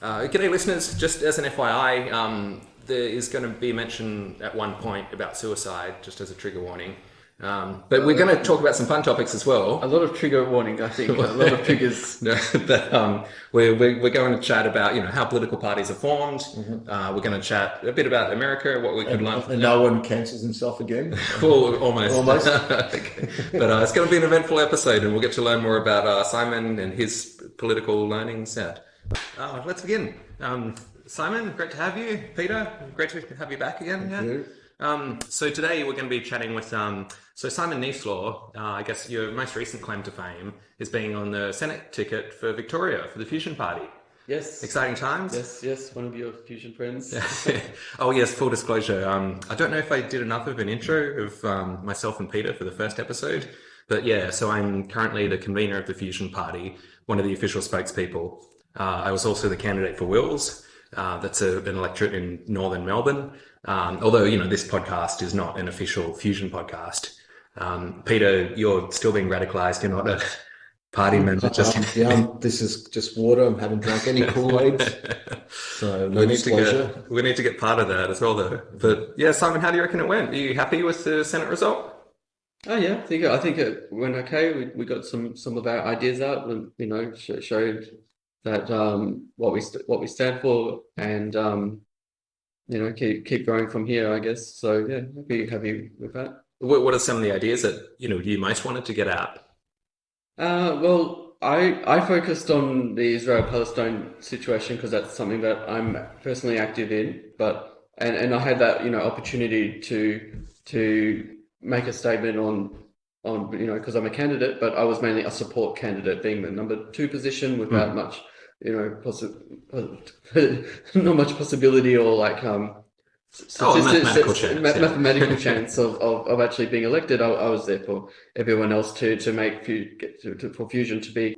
G'day listeners, just as an FYI, there is going to be a mention at one point about suicide, just as a trigger warning. But we're going to talk about some fun topics as A well. lot of trigger warning, I think. A lot of triggers. No, but, we're going to chat about how political parties are formed. We're going to chat a bit about America, what we could learn from And them. no one cancels himself again. Well, almost. Almost. Okay. But it's going to be an eventful episode, and we'll get to learn more about Simon and his political learnings. Let's begin. Simon, great to have you. Peter, great to have you back again. Thank you. So today we're going to be chatting with Simon Gnieslaw. I guess your most recent claim to fame is being on the Senate ticket for Victoria for the Fusion Party. Yes. Exciting times. Yes. One of your fusion friends. Oh yes, full disclosure. I don't know if I did enough of an intro of myself and Peter for the first episode, but yeah. So I'm currently the convener of the Fusion Party, one of the official spokespeople. I was also the candidate for Wills. That's an electorate in northern Melbourne. Although, this podcast is not an official Fusion podcast. Peter, you're still being radicalized. You're not a party member. This is just water. I haven't drank any Kool-Aid. So no disclosure. We need to get part of that as well, though. But yeah, Simon, how do you reckon it went? Are you happy with the Senate result? Oh yeah, I think it went okay. We got some of our ideas out, and showed that what we stand for, and keep growing from here, I guess. So yeah, happy with that. What are some of the ideas that you most wanted to get out? Well, I focused on the Israel-Palestine situation because that's something that I'm personally active in, but and I had that opportunity to make a statement on because I'm a candidate, but I was mainly a support candidate, being the number 2 position without much not much possibility or like mathematical chance of actually being elected. I was there for everyone else to make for Fusion to be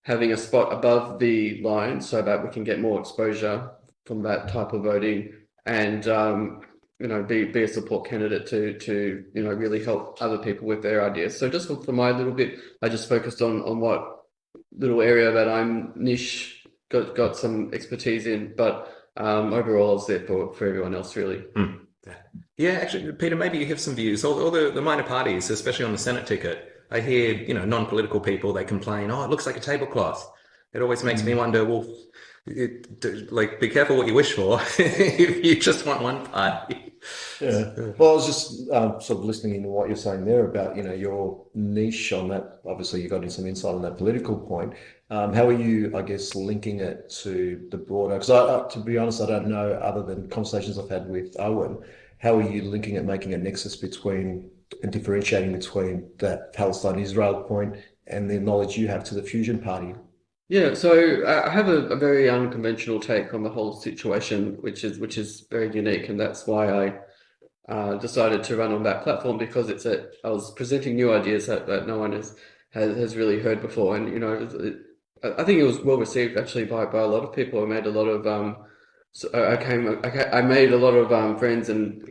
having a spot above the line so that we can get more exposure from that type of voting and be a support candidate to really help other people with their ideas. So just for my little bit, I just focused on what little area that I'm niche got some expertise in, but overall I was there for everyone else really. Yeah, actually, Peter, maybe you have some views. All the minor parties, especially on the Senate ticket, I hear non-political people, they complain, oh, it looks like a tablecloth. It always makes me wonder, well, be careful what you wish for if you just want one party. Yeah. Well, I was just sort of listening to what you're saying there about your niche on that. Obviously, you got in some insight on that political point. How are you, I guess, linking it to the broader? Because to be honest, I don't know, other than conversations I've had with Owen, how are you linking it, making a nexus between and differentiating between that Palestine-Israel point and the knowledge you have to the Fusion Party? Yeah, so I have a very unconventional take on the whole situation, which is very unique, and that's why I decided to run on that platform, because I was presenting new ideas that no one has really heard before, and I think it was well received actually by a lot of people. I made a lot of I made a lot of friends and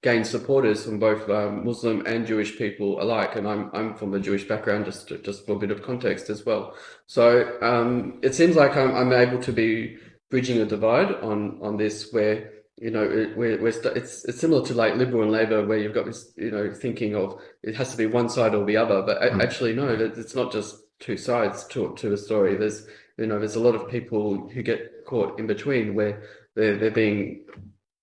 gained supporters from both Muslim and Jewish people alike, and I'm from a Jewish background, just for a bit of context as well. So it seems like I'm able to be bridging a divide on this, where it's similar to like Liberal and Labor, where you've got this thinking of it has to be one side or the other, but actually no, it's not just two sides to a story. There's a lot of people who get caught in between, where they're being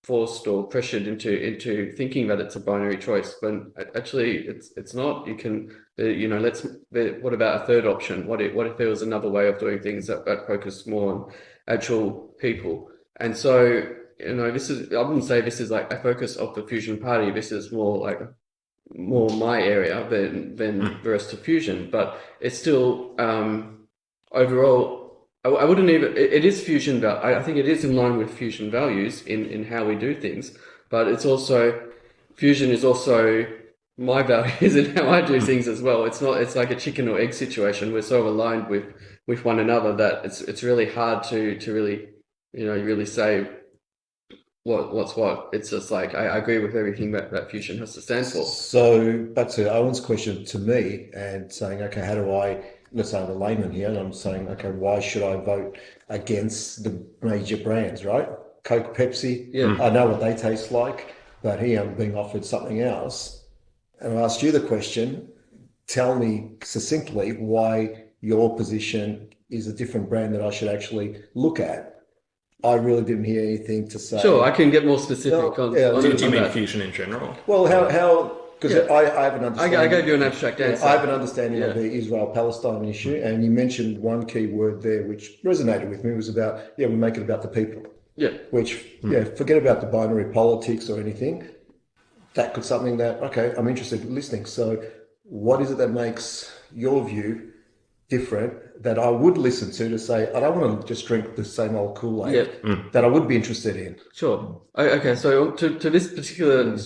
forced or pressured into thinking that it's a binary choice, when actually it's not. You can what about a third option? What if there was another way of doing things that focused more on actual people? And so this is, I wouldn't say this is like a focus of the Fusion Party. This is more my area than the rest of Fusion, but it's still overall. I wouldn't even. It is Fusion. I think it is in line with Fusion values in how we do things, but it's also Fusion is also my values in how I do things as well. It's not. It's like a chicken or egg situation. We're so aligned with one another that it's really hard to really really say what's what. It's just like I agree with everything that Fusion has to stand for. So back to Owen's question to me and saying, okay, how do I, let's say I'm a layman here, and I'm saying, okay, why should I vote against the major brands, right? Coke, Pepsi. Yeah. I know what they taste like, but here I'm being offered something else. And I asked you the question, tell me succinctly why your position is a different brand that I should actually look at. I really didn't hear anything to say. Sure, I can get more specific No, yeah, Do you on mean that. fusion in general? well, how because Yeah. I have an understanding. I gave you an abstract answer. I have an understanding of Yeah. the Israel-Palestine issue, and you mentioned one key word there which resonated with me. It was about, we make it about the people. Yeah. Which, forget about the binary politics or anything. That could something that, okay, I'm interested in listening. So what is it that makes your view different that I would listen to say, I don't want to just drink the same old Kool-Aid that I would be interested in? Sure. Okay, so to this particular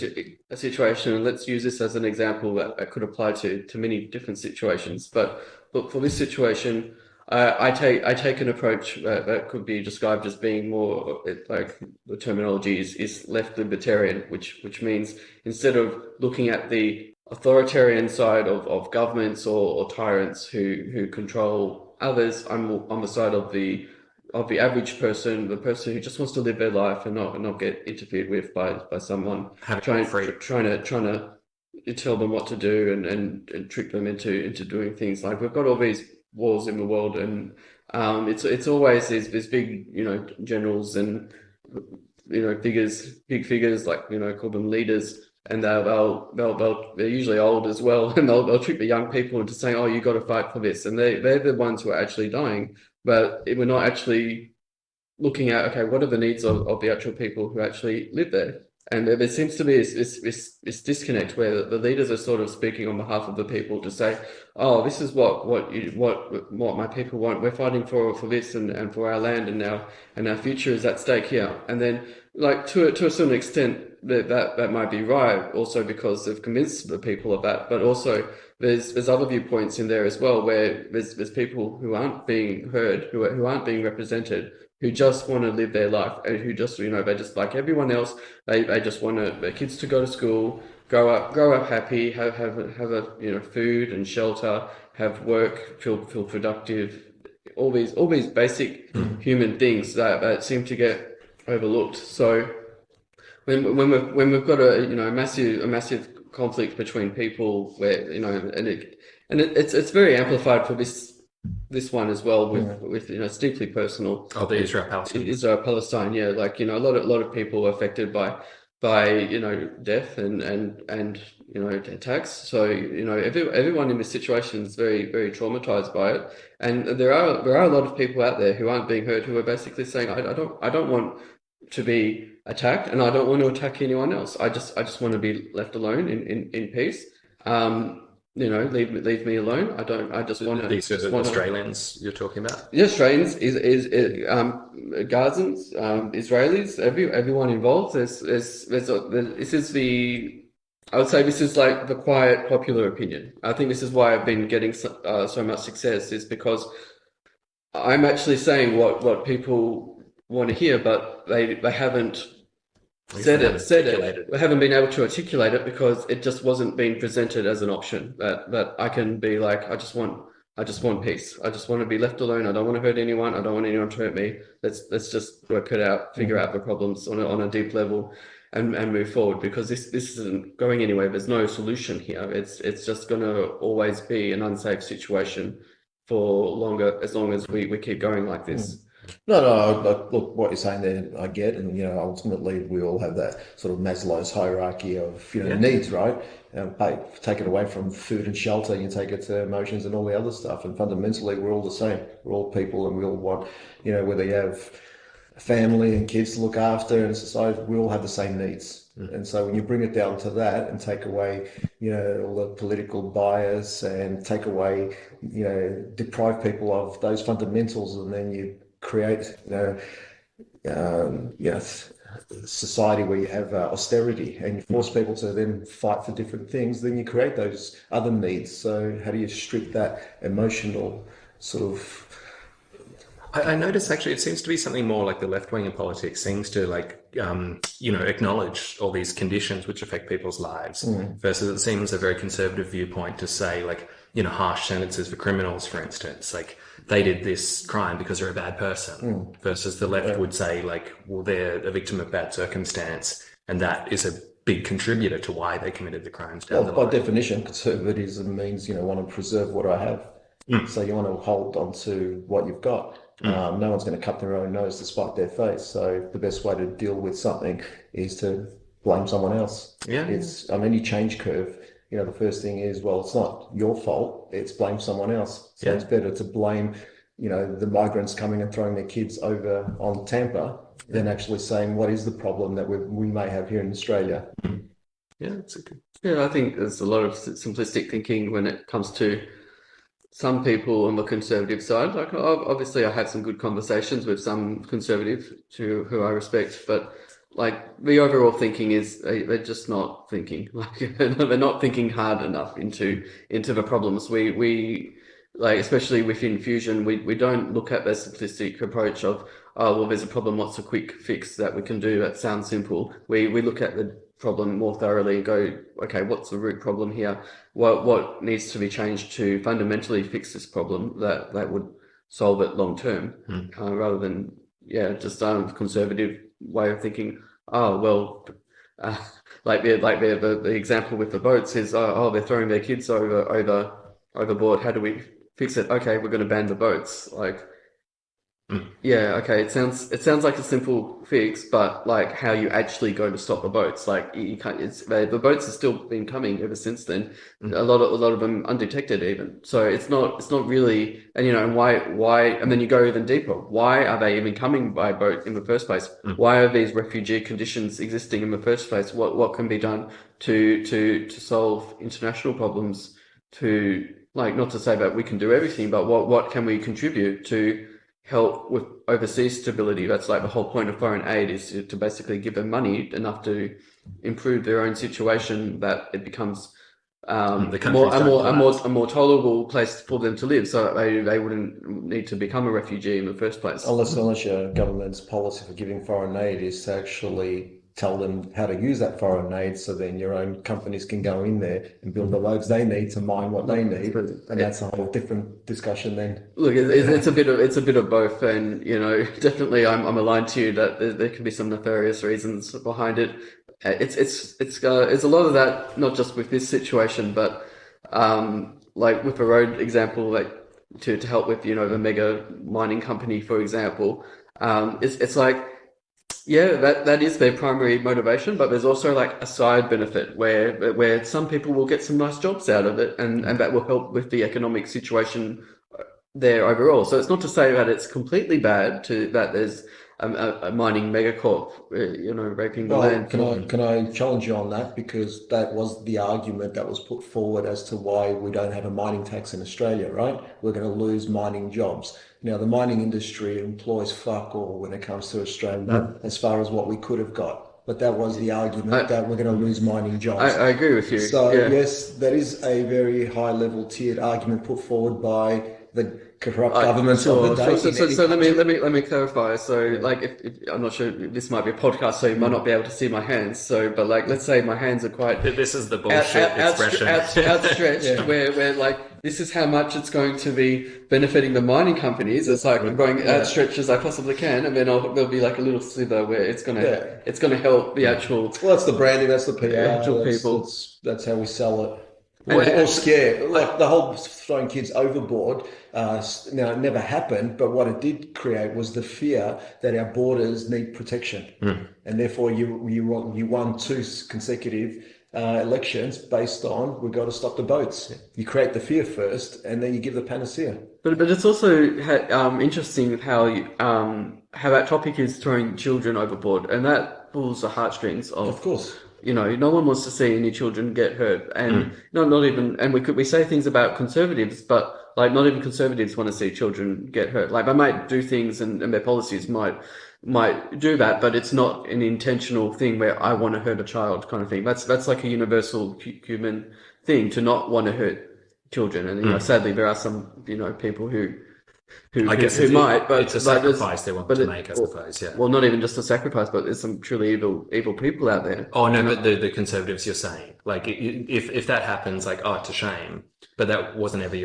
situation, and let's use this as an example that could apply to many different situations. But for this situation, I take an approach that could be described as being more like the terminology is left libertarian, which means instead of looking at the authoritarian side of governments or tyrants who control others, I'm on the side of the average person, the person who just wants to live their life and not get interfered with by someone trying to tell them what to do and trick them into doing things. Like we've got all these wars in the world, and it's always these big generals and big figures like call them leaders. And they're usually old as well, and they'll trick the young people into saying, "Oh, you got to fight for this," and they're the ones who are actually dying. But we're not actually looking at, okay, what are the needs of the actual people who actually live there? And there seems to be this disconnect where the leaders are sort of speaking on behalf of the people to say, oh, this is what my people want. We're fighting for this and for our land and our future is at stake here. And then, like to a certain extent, that might be right, also because they've convinced the people of that. But also, there's other viewpoints in there as well, where there's people who aren't being heard, who aren't being represented, who just want to live their life, and who just they just like everyone else. They just want their kids to go to school, grow up happy, have a food and shelter, have work, feel productive. All these basic human things that seem to get overlooked. So when we've got a massive conflict between people where it's very amplified for this one as well with it's deeply personal. Oh, the Israel-Palestine, yeah, like a lot of people are affected by death and attacks. So everyone in this situation is very, very traumatized by it, and there are a lot of people out there who aren't being heard, who are basically saying, I don't want to be attacked, and I don't want to attack anyone else. I just want to be left alone in peace. Leave me alone. I just want to. These are Australians you're talking about? Yeah, Australians, Gazans, Israelis, everyone involved. I would say this is like the quiet popular opinion. I think this is why I've been getting so much success, is because I'm actually saying what people want to hear, but they haven't said it. We haven't been able to articulate it because it just wasn't being presented as an option that I can be like, I just want peace. I just want to be left alone. I don't want to hurt anyone. I don't want anyone to hurt me. Let's just work it out, figure out the problems on a deep level and move forward, because this isn't going anywhere. There's no solution here. It's just going to always be an unsafe situation for longer, as long as we keep going like this. No, look, what you're saying there, I get, and ultimately we all have that sort of Maslow's hierarchy of needs, right? Take it away from food and shelter, you take it to emotions and all the other stuff, and fundamentally we're all the same. We're all people, and we all want, whether you have a family and kids to look after and society, we all have the same needs. And so when you bring it down to that and take away, all the political bias and take away, deprive people of those fundamentals, and then you create, society where you have austerity and you force people to then fight for different things, then you create those other needs. So how do you strip that emotional sort of... I notice actually it seems to be something more like the left wing in politics seems to acknowledge all these conditions which affect people's lives, versus it seems a very conservative viewpoint to say, like, harsh sentences for criminals, for instance. Like they did this crime because they're a bad person, versus the left would say like, well, they're a victim of bad circumstance, and that is a big contributor to why they committed the crimes down the Well, by line. definition, conservatism means, want to preserve what I have. So you want to hold on to what you've got. No one's going to cut their own nose to spite their face. So the best way to deal with something is to blame someone else. Yeah. It's on any change curve, the first thing is, well, it's not your fault. It's blame someone else. So it's better to blame, the migrants coming and throwing their kids over on Tampa than actually saying what is the problem that we may have here in Australia. Yeah, it's a good. Yeah, I think there's a lot of simplistic thinking when it comes to some people on the conservative side. Like, obviously, I have some good conversations with some conservative who I respect, but like the overall thinking is they're just not thinking. Like they're not thinking hard enough into the problems. We like, especially within fusion, we don't look at the simplistic approach of, oh well, there's a problem, what's a quick fix that we can do that sounds simple. We look at the problem more thoroughly and go, okay, what's the root problem here? What needs to be changed to fundamentally fix this problem that would solve it long term, rather than just a conservative way of thinking. Oh well, like the example with the boats is, oh they're throwing their kids overboard. How do we fix it? Okay, we're going to ban the boats. Like, yeah, okay. It sounds like a simple fix, but like how you actually go to stop the boats, like you can't. The boats have still been coming ever since then. A lot of them undetected even. So it's not really. And why? And then you go even deeper. Why are they even coming by boat in the first place? Why are these refugee conditions existing in the first place? What can be done to solve international problems? To, like, not to say that we can do everything, but what can we contribute to help with overseas stability? That's like the whole point of foreign aid, is to basically give them money enough to improve their own situation, that it becomes a more tolerable place for them to live, so that they wouldn't need to become a refugee in the first place. Unless your government's policy for giving foreign aid is to actually tell them how to use that foreign aid, so then your own companies can go in there and build the roads they need to mine what they need, and that's a whole different discussion then. Look, it's a bit of both, and definitely I'm aligned to you that there can be some nefarious reasons behind it. It's a lot of that, not just with this situation, but like with the road example, like to help with the mega mining company, for example. It's like, yeah, that is their primary motivation, but there's also like a side benefit where some people will get some nice jobs out of it, and that will help with the economic situation there overall. So it's not to say that it's completely bad that there's a mining megacorp, raping the land. Can I challenge you on that? Because that was the argument that was put forward as to why we don't have a mining tax in Australia, right? We're going to lose mining jobs. Now, the mining industry employs fuck all when it comes to Australia, as far as what we could have got. But that was the argument, that we're going to lose mining jobs. I agree with you. So yes, that is a very high level tiered argument put forward by the corrupt governments of the day. So let me clarify. So like, if I'm not sure, this might be a podcast, so you might not be able to see my hands. So, but like, let's say my hands are quite. This is the bullshit expression. Outstretched, where like, this is how much it's going to be benefiting the mining companies. It's like I'm going outstretched as I possibly can, and then there'll be like a little slither where it's gonna help the actual. Well, that's the branding. That's the PR. Actual people. That's how we sell it. Or scare, like the whole throwing kids overboard. Now, it never happened, but what it did create was the fear that our borders need protection, and therefore you won 2 consecutive elections based on, we've got to stop the boats. You create the fear first, and then you give the panacea. But it's also interesting how that topic is throwing children overboard, and that pulls the heartstrings of course. No one wants to see any children get hurt, and not even. And we say things about conservatives, but like not even conservatives want to see children get hurt. Like they might do things, and their policies might do that, but it's not an intentional thing where I want to hurt a child kind of thing. That's like a universal human thing, to not want to hurt children. And sadly, there are some people who might, but it's a sacrifice they want to make, I suppose. Yeah. Well, not even just a sacrifice, but there's some truly evil people out there. Oh no, but the conservatives, you're saying, like, if that happens, like, oh, it's a shame. but that wasn't ever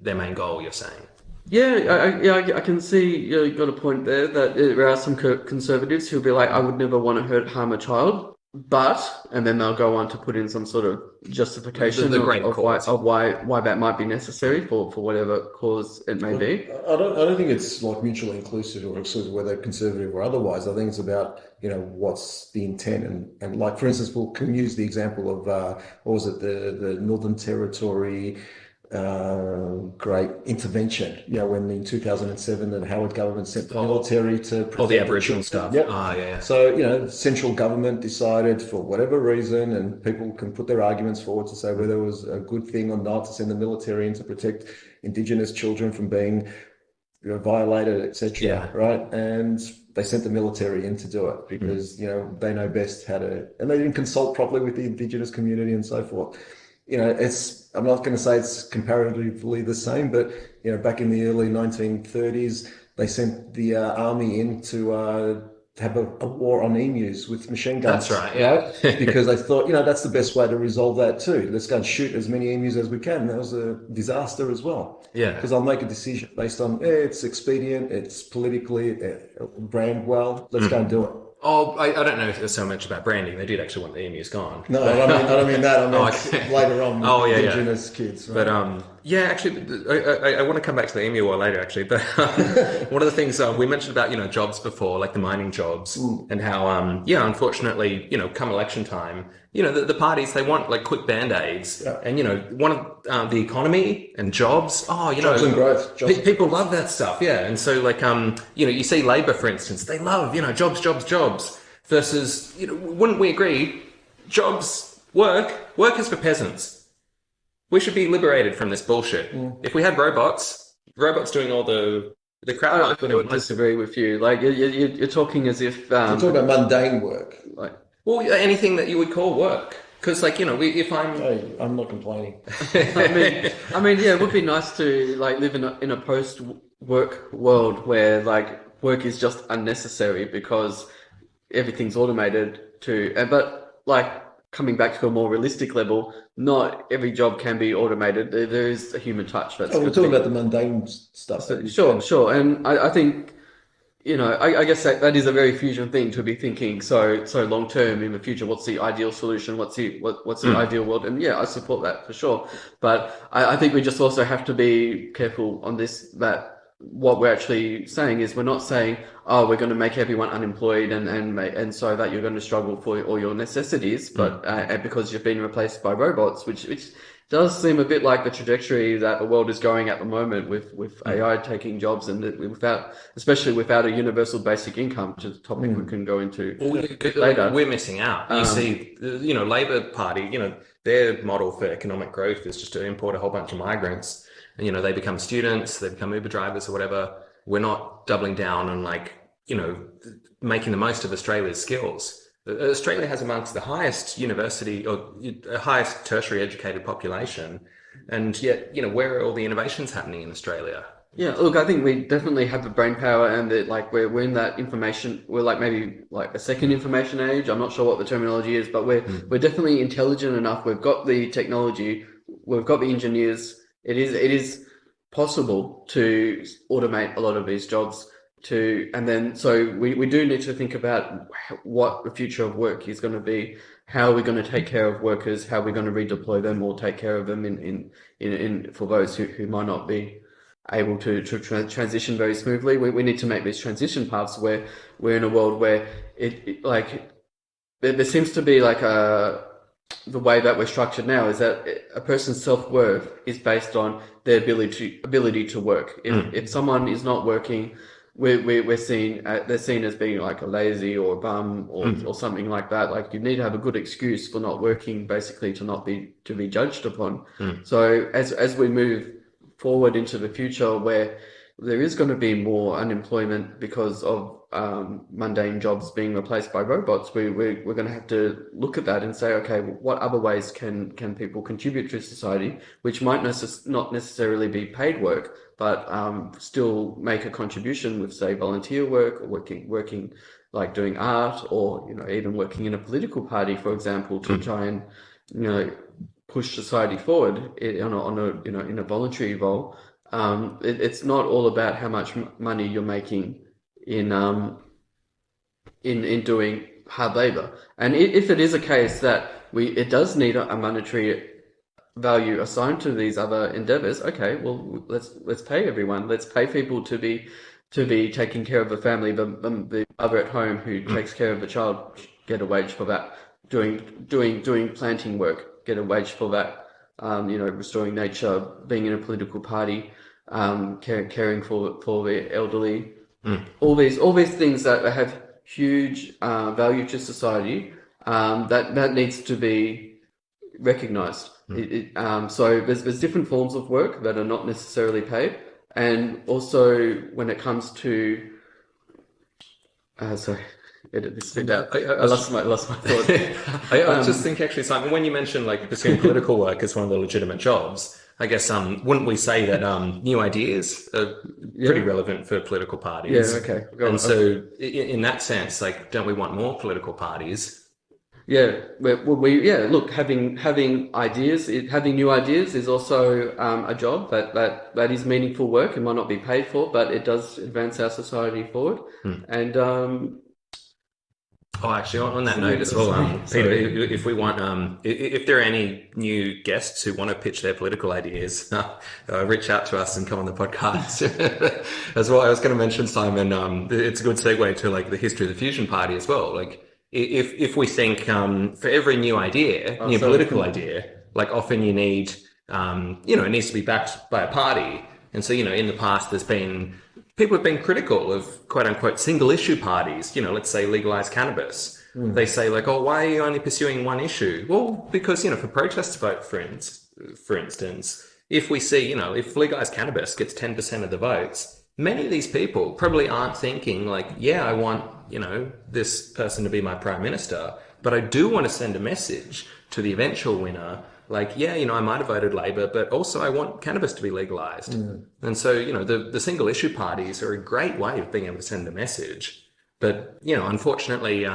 their main goal, you're saying. I can see you got a point there that there are some conservatives who'll be like, I would never want to harm a child, and then they'll go on to put in some sort of justification The great of cause. why that might be necessary for whatever cause it may be. I don't think it's like mutually inclusive or exclusive, whether conservative or otherwise. I think it's about, what's the intent, and like, for instance, we can use the example of what was it, the Northern Territory great intervention, when in 2007 the Howard government sent the military to All the protect Aboriginal children. stuff. Yep. Yeah. So, central government decided for whatever reason, and people can put their arguments forward to say whether it was a good thing or not to send the military in to protect Indigenous children from being violated, etc. Yeah. Right? And they sent the military in to do it because, they know best how to, and they didn't consult properly with the Indigenous community and so forth. I'm not going to say it's comparatively the same, but, back in the early 1930s, they sent the army in to have a war on emus with machine guns. That's right, yeah. Right? Because they thought, that's the best way to resolve that too. Let's go and shoot as many emus as we can. That was a disaster as well. Yeah. Because they'll make a decision based on, it's expedient, it's politically brand well, let's go and do it. Oh, I don't know so much about branding. They did actually want the emus gone. No, I don't mean that. I mean okay. later on with Indigenous kids. Right? But actually, I want to come back to the emu war later, actually. But one of the things we mentioned about, jobs before, like the mining jobs, and how, unfortunately, come election time, the parties, they want like quick band-aids, and, want the economy and jobs. Oh, Jobs and growth. People love that stuff, yeah. And so, like, you see Labor, for instance, they love, jobs, versus, wouldn't we agree, work is for peasants. We should be liberated from this bullshit. If we had robots doing all the crap. I would disagree with you. Like, you're talking as if... You're talking about mundane work. Well, anything that you would call work. Because, like, if I'm... Hey, I'm not complaining. I mean, yeah, it would be nice to, like, live in a post-work world where, like, work is just unnecessary because everything's automated but, like, coming back to a more realistic level, not every job can be automated. There is a human touch. We're talking about the mundane stuff. Sure. And I think, I guess that is a very fusion thing to be thinking so long term in the future. What's the ideal solution? What's the ideal world? And yeah, I support that for sure. But I think we just also have to be careful on this, that what we're actually saying is we're not saying, oh, we're going to make everyone unemployed and so that you're going to struggle for all your necessities, but because you've been replaced by robots, which does seem a bit like the trajectory that the world is going at the moment with AI taking jobs and especially without a universal basic income, which is a topic we can go into later. We're missing out. You see, Labor Party, their model for economic growth is just to import a whole bunch of migrants. And, they become students, they become Uber drivers or whatever. We're not doubling down on making the most of Australia's skills. Australia has amongst the highest university or highest tertiary educated population. And yet, where are all the innovations happening in Australia? Yeah, look, I think we definitely have the brain power and that we're in that information, we're maybe a second information age. I'm not sure what the terminology is, but we're definitely intelligent enough. We've got the technology, we've got the engineers. It is possible to automate a lot of these jobs so we do need to think about what the future of work is going to be, how we're going to take care of workers, how we're going to redeploy them or take care of them in for those who might not be able to transition very smoothly. We need to make these transition paths where we're in a world where there seems to be the way that we're structured now is that a person's self-worth is based on their ability to work. If someone is not working, they're seen as being a lazy or a bum or something like that. You need to have a good excuse for not working, basically to be judged upon. So as we move forward into the future where there is going to be more unemployment because of mundane jobs being replaced by robots, we're going to have to look at that and say, okay, what other ways can people contribute to society, which might not necessarily be paid work, but still make a contribution with, say, volunteer work or working doing art or even working in a political party, for example, to try and push society forward on a in a voluntary role, it's not all about how much money you're making in in doing hard labor. And if it is a case that it does need a monetary value assigned to these other endeavors, okay, well let's pay everyone. Let's pay people to be taking care of a family. The mother at home who takes care of the child get a wage for that. Doing planting work, get a wage for that. Restoring nature, being in a political party, caring for the elderly. All these things that have huge value to society, that needs to be recognized. So there's different forms of work that are not necessarily paid, and also when it comes to sorry, edit this bit out. I lost my thought. I was just thinking, actually, Simon, when you mentioned like pursuing political work as one of the legitimate jobs, I guess wouldn't we say that new ideas are pretty relevant for political parties? Yeah, okay. And so, in that sense, like, don't we want more political parties? Yeah, look, having ideas, having new ideas is also a job that is meaningful work. It might not be paid for, but it does advance our society forward. And Oh, actually, on that note as well, Peter, if we want, if there are any new guests who want to pitch their political ideas, reach out to us and come on the podcast. As well, I was going to mention, Simon, it's a good segue to like the history of the Fusion Party as well. Like, if we think for every new idea, political idea, like often you need, it needs to be backed by a party. And so, in the past, people have been critical of quote unquote single issue parties, let's say legalize cannabis. They say like, oh, why are you only pursuing one issue? Well, because, for protest vote, for instance, if we see, if legalized cannabis gets 10% of the votes, many of these people probably aren't thinking like, yeah, I want, this person to be my prime minister, but I do want to send a message to the eventual winner. Like, yeah, I might have voted Labor, but also I want cannabis to be legalized. And so, the single issue parties are a great way of being able to send a message. But, unfortunately,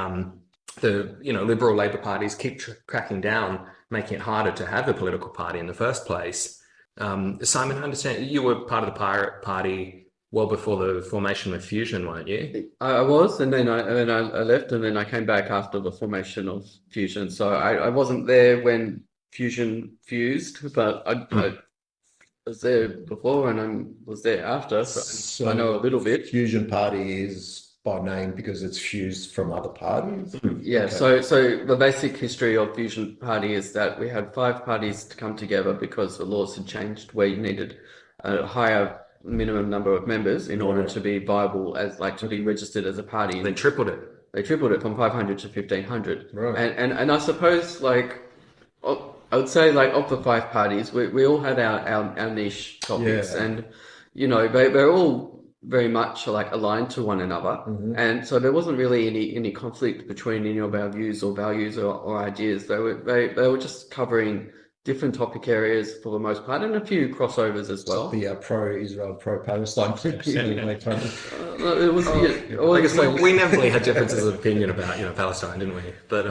the, Liberal Labor parties keep cracking down, making it harder to have a political party in the first place. Simon, I understand you were part of the Pirate Party well before the formation of Fusion, weren't you? I was, and then I left, and then I came back after the formation of Fusion. So I wasn't there when Fusion fused, but I was there before and I was there after, so I know a little bit. Fusion Party is by name because it's fused from other parties? Yeah, okay. So the basic history of Fusion Party is that we had 5 parties to come together because the laws had changed where you needed a higher minimum number of members in order to be viable to be registered as a party. They tripled it. They tripled it from 500 to 1500. Right. And I suppose I would say of the 5 parties, we all had our niche topics, and they're all very much aligned to one another, and so there wasn't really any conflict between any of our views or values or ideas. They were just covering different topic areas for the most part, and a few crossovers as well. The pro-Israel, pro-Palestine. It was. I guess we never really had differences of opinion about Palestine, didn't we? But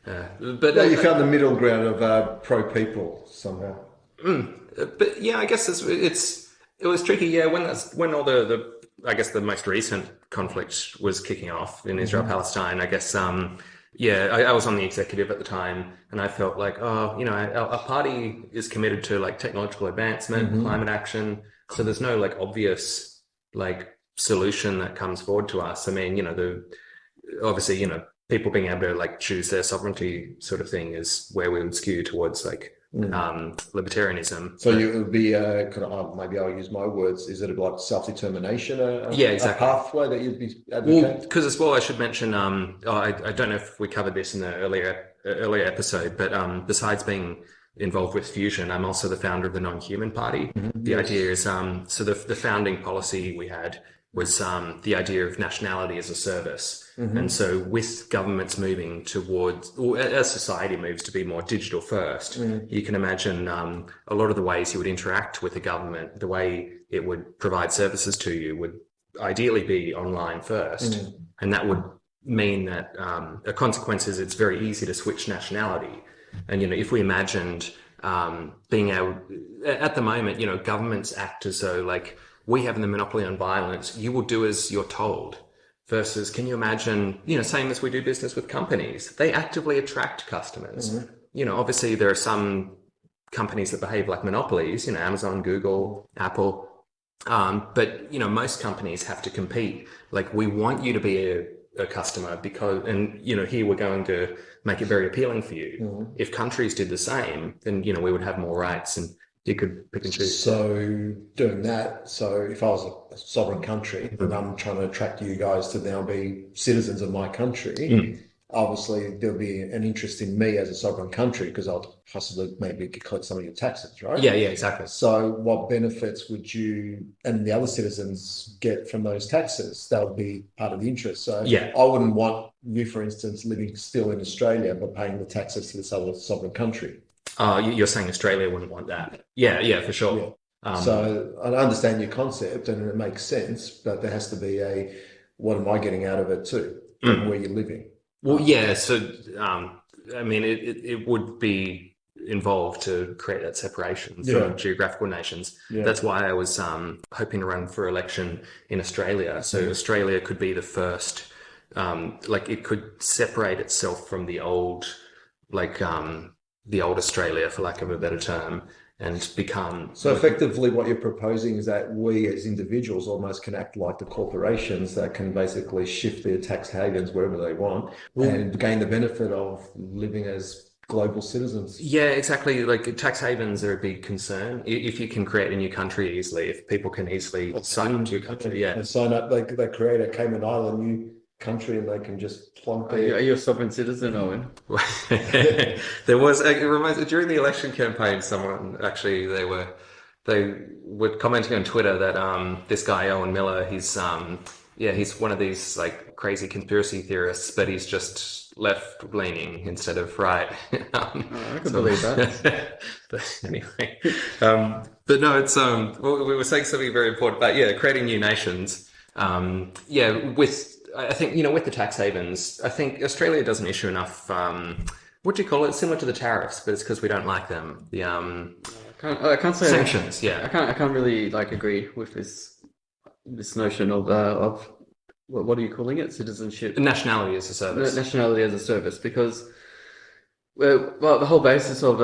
you found the middle ground of pro-people somehow. But yeah, I guess it was tricky. Yeah, when all the I guess the most recent conflict was kicking off in Israel Palestine. I guess I was on the executive at the time, and I felt like our party is committed to technological advancement, climate action. So there's no obvious solution that comes forward to us. I mean, obviously people being able to choose their sovereignty sort of thing is where we would skew towards libertarianism. So you would be maybe I'll use my words. Is it about self-determination? Exactly. A pathway that you'd be advocating? Well, because as well, I should mention. I don't know if we covered this in the earlier episode, but besides being involved with Fusion, I'm also the founder of the Non-Human Party. The idea is so the founding policy we had was the idea of nationality as a service. And so with governments moving towards, or as society moves to be more digital first, you can imagine a lot of the ways you would interact with the government, the way it would provide services to you would ideally be online first. And that would mean that a consequence is it's very easy to switch nationality. And, if we imagined being able, at the moment, governments act as though like we have the monopoly on violence, you will do as you're told. Versus, can you imagine, same as we do business with companies, they actively attract customers. Obviously there are some companies that behave like monopolies, Amazon, Google, Apple. But most companies have to compete. Like we want you to be a customer because, and here we're going to make it very appealing for you. If countries did the same, then we would have more rights, and you could pick and choose. So doing that, so if I was a sovereign country and I'm trying to attract you guys to now be citizens of my country, obviously there'll be an interest in me as a sovereign country because I'll possibly maybe collect some of your taxes, right? Yeah, exactly. So what benefits would you and the other citizens get from those taxes? That would be part of the interest. So Yeah. I wouldn't want you, for instance, living still in Australia but paying the taxes to this other sovereign country. You're saying Australia wouldn't want that? Yeah, for sure. So I understand your concept and it makes sense, but there has to be what am I getting out of it too, from where you're living? Well, yeah. So, I mean, it would be involved to create that separation from geographical nations. That's why I was hoping to run for election in Australia. So Australia could be the first, like it could separate itself from the old, like the old Australia, for lack of a better term, and become. So effectively what you're proposing is that we as individuals almost can act like the corporations that can basically shift their tax havens wherever they want and gain the benefit of living as global citizens. Yeah, exactly. Like tax havens are a big concern. If you can create a new country easily, if people can easily sign up to your country, And sign up, they create a Cayman Island new country and they can just plonk Are their... you a sovereign citizen, Owen? There was, it reminds during the election campaign, someone actually they were commenting on Twitter that this guy Owen Miller, he's one of these like crazy conspiracy theorists, but he's just left leaning instead of right. I can believe that. But anyway, but no, it's well, we were saying something very important. But yeah, creating new nations. With I think with the tax havens, I think Australia doesn't issue enough. What do you call it? Similar to the tariffs, but it's because we don't like them. The I can't say sanctions. I can't really like agree with this notion of what are you calling it? Citizenship, nationality as a service. Nationality as a service, because well, the whole basis of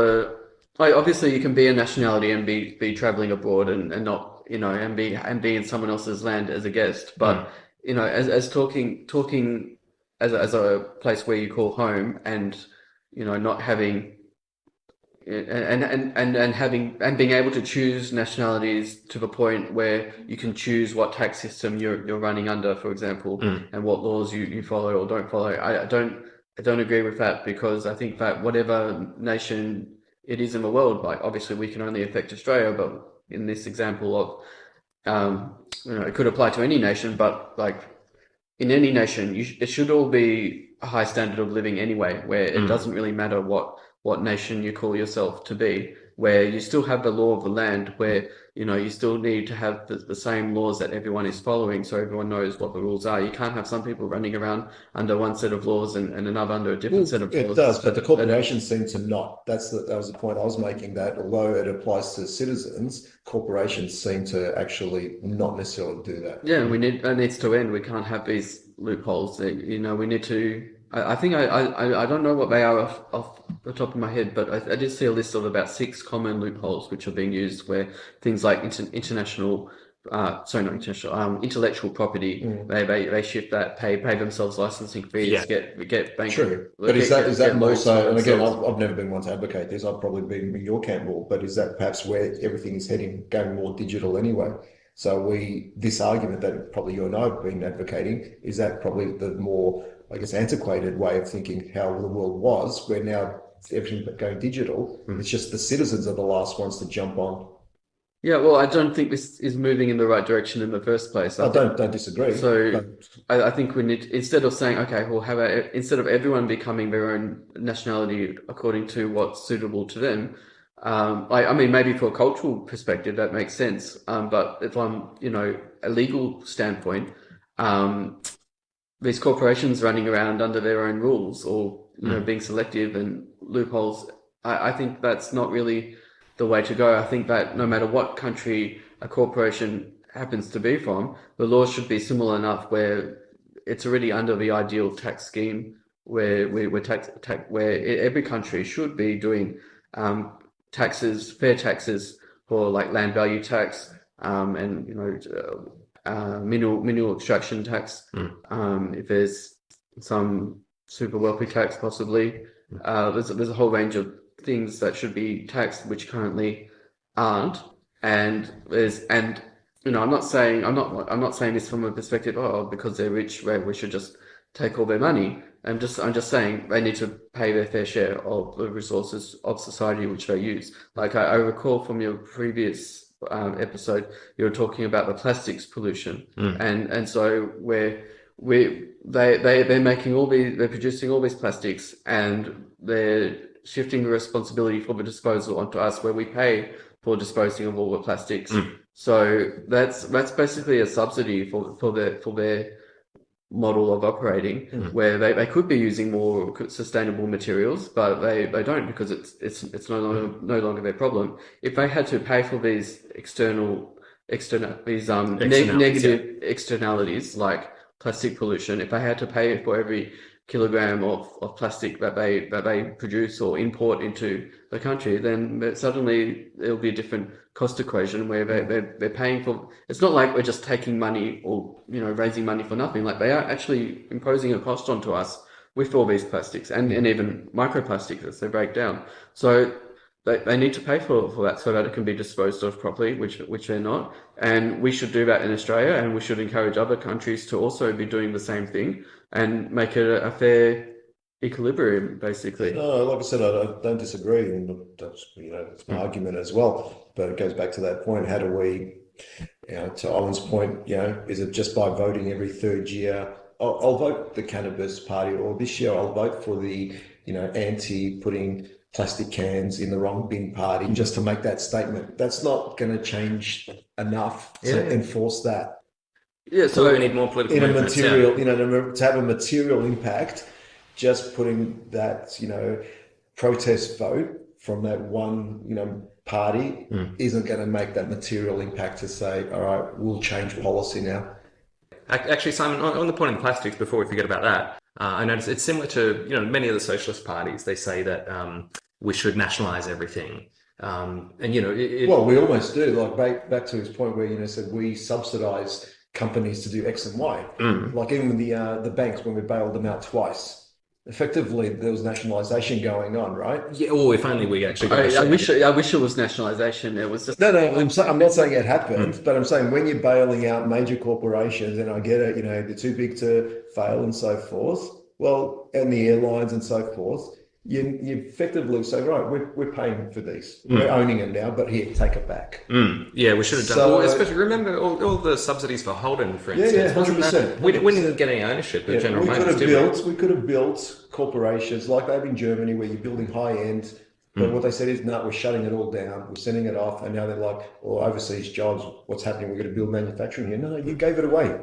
obviously you can be a nationality and be traveling abroad and not and be in someone else's land as a guest, but as talking as a place where you call home, and not having and being able to choose nationalities to the point where you can choose what tax system you're running under, for example, and what laws you follow or don't follow. I don't agree with that, because I think that whatever nation it is in the world, like obviously we can only affect Australia, but in this example of it could apply to any nation, but like in any nation, it should all be a high standard of living anyway, where it doesn't really matter what nation you call yourself to be, where you still have the law of the land, where you still need to have the same laws that everyone is following, so everyone knows what the rules are. You can't have some people running around under one set of laws and another under a different set of laws. It does, but the corporations seem to not. That was the point I was making, that although it applies to citizens, corporations seem to actually not necessarily do that. Yeah, it needs to end. We can't have these loopholes. We need to. I think I don't know what they are off the top of my head, but I did see a list of about 6 common loopholes which are being used, where things like intellectual property, they shift that, pay themselves licensing fees, get bank. True, but is that more so? And again, I've never been one to advocate this. I've probably been in your camp more, but is that perhaps where everything is heading, going more digital anyway? So this argument that probably you and I have been advocating, is that probably the more, I guess, antiquated way of thinking how the world was, where now everything's going digital. It's just the citizens are the last ones to jump on. Yeah, well, I don't think this is moving in the right direction in the first place. I don't disagree. So I think we need, instead of saying, okay, we'll instead of everyone becoming their own nationality according to what's suitable to them, I mean, maybe for a cultural perspective, that makes sense. But if I'm, a legal standpoint, these corporations running around under their own rules, or being selective and loopholes. I think that's not really the way to go. I think that no matter what country a corporation happens to be from, the laws should be similar enough where it's already under the ideal tax scheme where where every country should be doing fair taxes for like land value tax, and mineral extraction tax. If there's some super wealthy tax, possibly. There's a whole range of things that should be taxed which currently aren't, and I'm not saying this from a perspective, because they're rich, we should just take all their money. I'm just saying they need to pay their fair share of the resources of society which they use. Like I recall from your previous episode, you were talking about the plastics pollution, and so they're producing all these plastics, and they're shifting the responsibility for the disposal onto us, where we pay for disposing of all the plastics. So that's basically a subsidy for their model of operating, where they could be using more sustainable materials, but they don't, because it's no longer their problem. If they had to pay for these negative externalities like plastic pollution, if they had to pay for every kilogram of plastic that they produce or import into the country, then suddenly it'll be a different cost equation where they're paying for. It's not like we're just taking money or raising money for nothing. Like, they are actually imposing a cost onto us with all these plastics and even microplastics as they break down. So they need to pay for that so that it can be disposed of properly, which they're not. And we should do that in Australia, and we should encourage other countries to also be doing the same thing and make it a fair equilibrium, basically. No, like I said, I don't disagree, and that's it's an argument as well. But it goes back to that point: how do we, to Owen's point, is it just by voting every third year? I'll vote the Cannabis Party, or this year I'll vote for the anti putting plastic cans in the wrong bin party, just to make that statement. That's not going to change enough to enforce that. Yeah, so we need more political movements, to have a material impact. Just putting that protest vote from that one party isn't going to make that material impact to say, all right, we'll change policy now. Actually, Simon, on the point of the plastics, before we forget about that, I noticed it's similar to many of the socialist parties. They say that we should nationalize everything, and well, we almost do. Like back to his point where said we subsidize companies to do X and Y. Like even the banks, when we bailed them out twice. Effectively, there was nationalisation going on, right? Yeah. Oh, if only we actually. I wish it was nationalisation. It was just no. I'm not saying it happened, but I'm saying when you're bailing out major corporations, and I get it, they're too big to fail and so forth. Well, and the airlines and so forth, you effectively say, right, we're paying for these, we're owning them now, but here, take it back. Yeah, we should have done. Well, especially remember all the subsidies for Holden, for instance. Yeah, 100%. We didn't get any ownership of General Motors. We could have built corporations like they have in Germany, where you're building high end. But what they said is, no, we're shutting it all down. We're sending it off, and now they're like, well, overseas jobs. What's happening? We're going to build manufacturing here. No, you gave it away.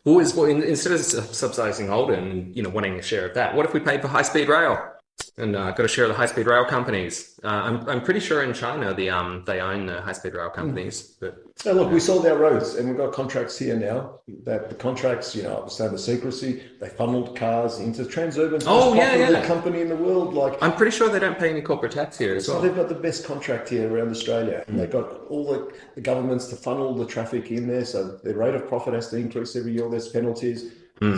Well, instead of subsidising Holden, wanting a share of that, what if we paid for high-speed rail? And got a share of the high-speed rail companies. I'm pretty sure in China they own the high-speed rail companies. But look, we sold our roads, and we've got contracts here now. That the contracts, understand the secrecy. They funneled cars into Transurban's most profitable company in the world. Like, I'm pretty sure they don't pay any corporate tax here as well. So they've got the best contract here around Australia. And they've got all the governments to funnel the traffic in there, so their rate of profit has to increase every year. There's penalties.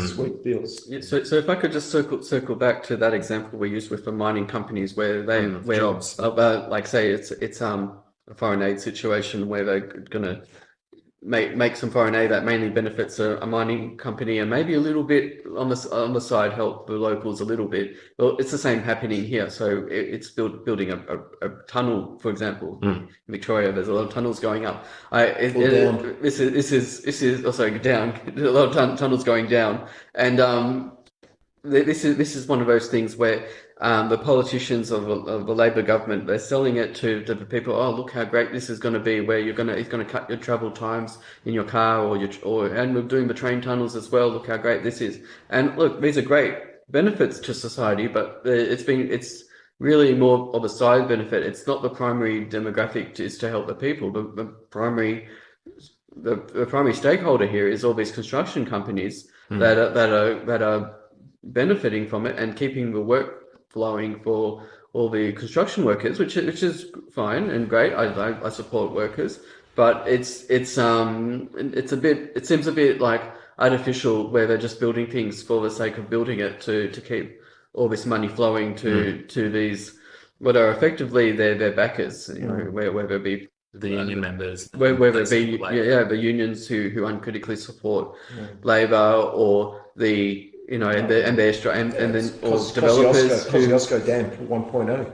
Sweet deals. Yeah, so if I could just circle back to that example we used with the mining companies, where jobs, like say it's a foreign aid situation where they're gonna make some foreign aid that mainly benefits a mining company, and maybe a little bit on the side help the locals a little bit. Well, it's the same happening here. So it's building a tunnel, for example. In Victoria, there's a lot of tunnels going up. This is also down. There's a lot of tunnels going down, and this is one of those things where the politicians of the Labor government, they're selling it to the people. Oh, look how great this is going to be, where it's going to cut your travel times in your car, and we're doing the train tunnels as well. Look how great this is. And look, these are great benefits to society, but it's really more of a side benefit. It's not the primary demographic is to help the people. The primary stakeholder here is all these construction companies that are benefiting from it and keeping the work flowing for all the construction workers, which is fine and great. I support workers, but it seems a bit like artificial, where they're just building things for the sake of building it to keep all this money flowing to these what are effectively their backers, whether it be The union members, whether it be the unions who uncritically support Labor, or the and then or developers Kosciuszko Dam 1.0.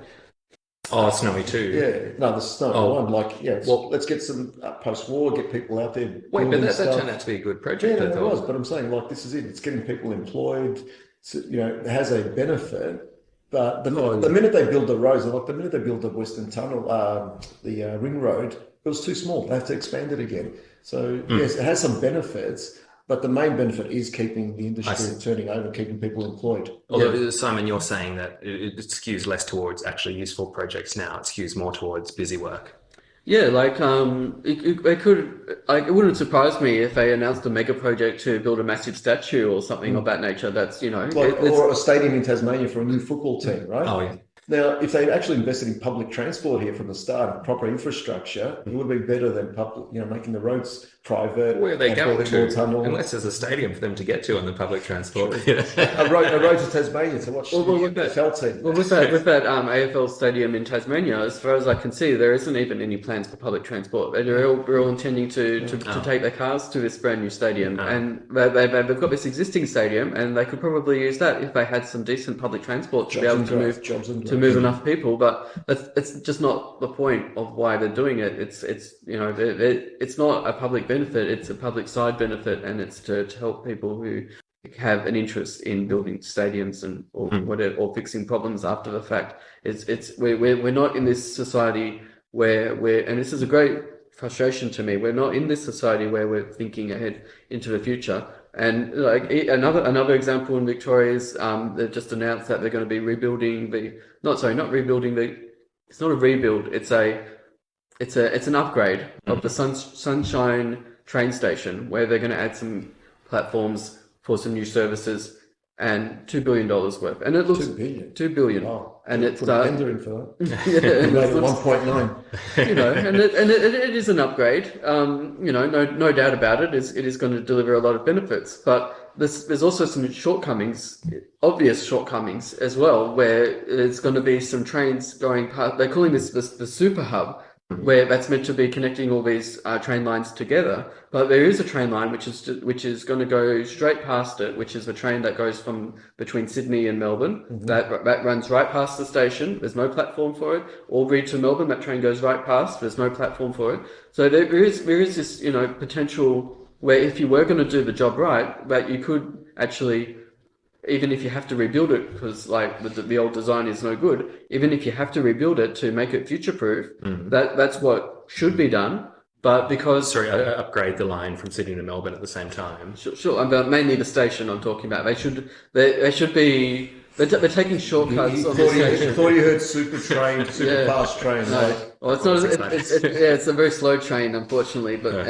Oh, Snowy too. Yeah, no, the Snowy one. Like, well, let's get some post-war, get people out there. Wait, but that turned out to be a good project. Yeah, it was. But I'm saying, like, this is it. It's getting people employed. So, it has a benefit. But the minute they build the roads, like the minute they build the Western Tunnel, the Ring Road, it was too small. They have to expand it again. So yes, it has some benefits, but the main benefit is keeping the industry turning over, keeping people employed. Although, Simon, you're saying that it skews less towards actually useful projects now. It skews more towards busy work. Yeah, like it wouldn't surprise me if they announced a mega project to build a massive statue or something of that nature. That's or a stadium in Tasmania for a new football team, right? Oh yeah. Now, if they actually invested in public transport here from the start, proper infrastructure, it would be better than making the roads private. Where are they going to? Tunnel. Unless there's a stadium for them to get to on the public transport. a road to Tasmania to watch the AFL team. Well, with that AFL stadium in Tasmania, as far as I can see, there isn't even any plans for public transport. They're all intending to take their cars to this brand new stadium, and they've got this existing stadium, and they could probably use that if they had some decent public transport to be able to move enough people. But it's just not the point of why they're doing it. It's not a public benefit, it's a public side benefit, and it's to help people who have an interest in building stadiums or fixing problems after the fact. We're not in this society where and this is a great frustration to me. We're not in this society where we're thinking ahead into the future. And like another example in Victoria is they've just announced that they're going to be rebuilding it's not a rebuild. It's an upgrade of the Sunshine train station, where they're going to add some platforms for some new services and $2 billion worth. And it looks $2 billion. Oh, and it's put a tender in for that. Yeah, Made it 1.9. and it is an upgrade. No doubt about it. It is going to deliver a lot of benefits, but there's also some obvious shortcomings as well, where there's going to be some trains going past. They're calling this the super hub, where that's meant to be connecting all these train lines together. But there is a train line which is going to go straight past it, which is the train that goes from between Sydney and Melbourne. That runs right past the station. There's no platform for it. Albury to Melbourne, that train goes right past. There's no platform for it. So there is this potential where, if you were going to do the job right, that you could actually, even if you have to rebuild it, because like the old design is no good, even if you have to rebuild it to make it future-proof, that's what should be done. But because... upgrade the line from Sydney to Melbourne at the same time. Sure, but mainly the station I'm talking about. They should be... They're taking shortcuts on the station. I thought you heard super fast train. No. Well, it's not. It's a very slow train, unfortunately. But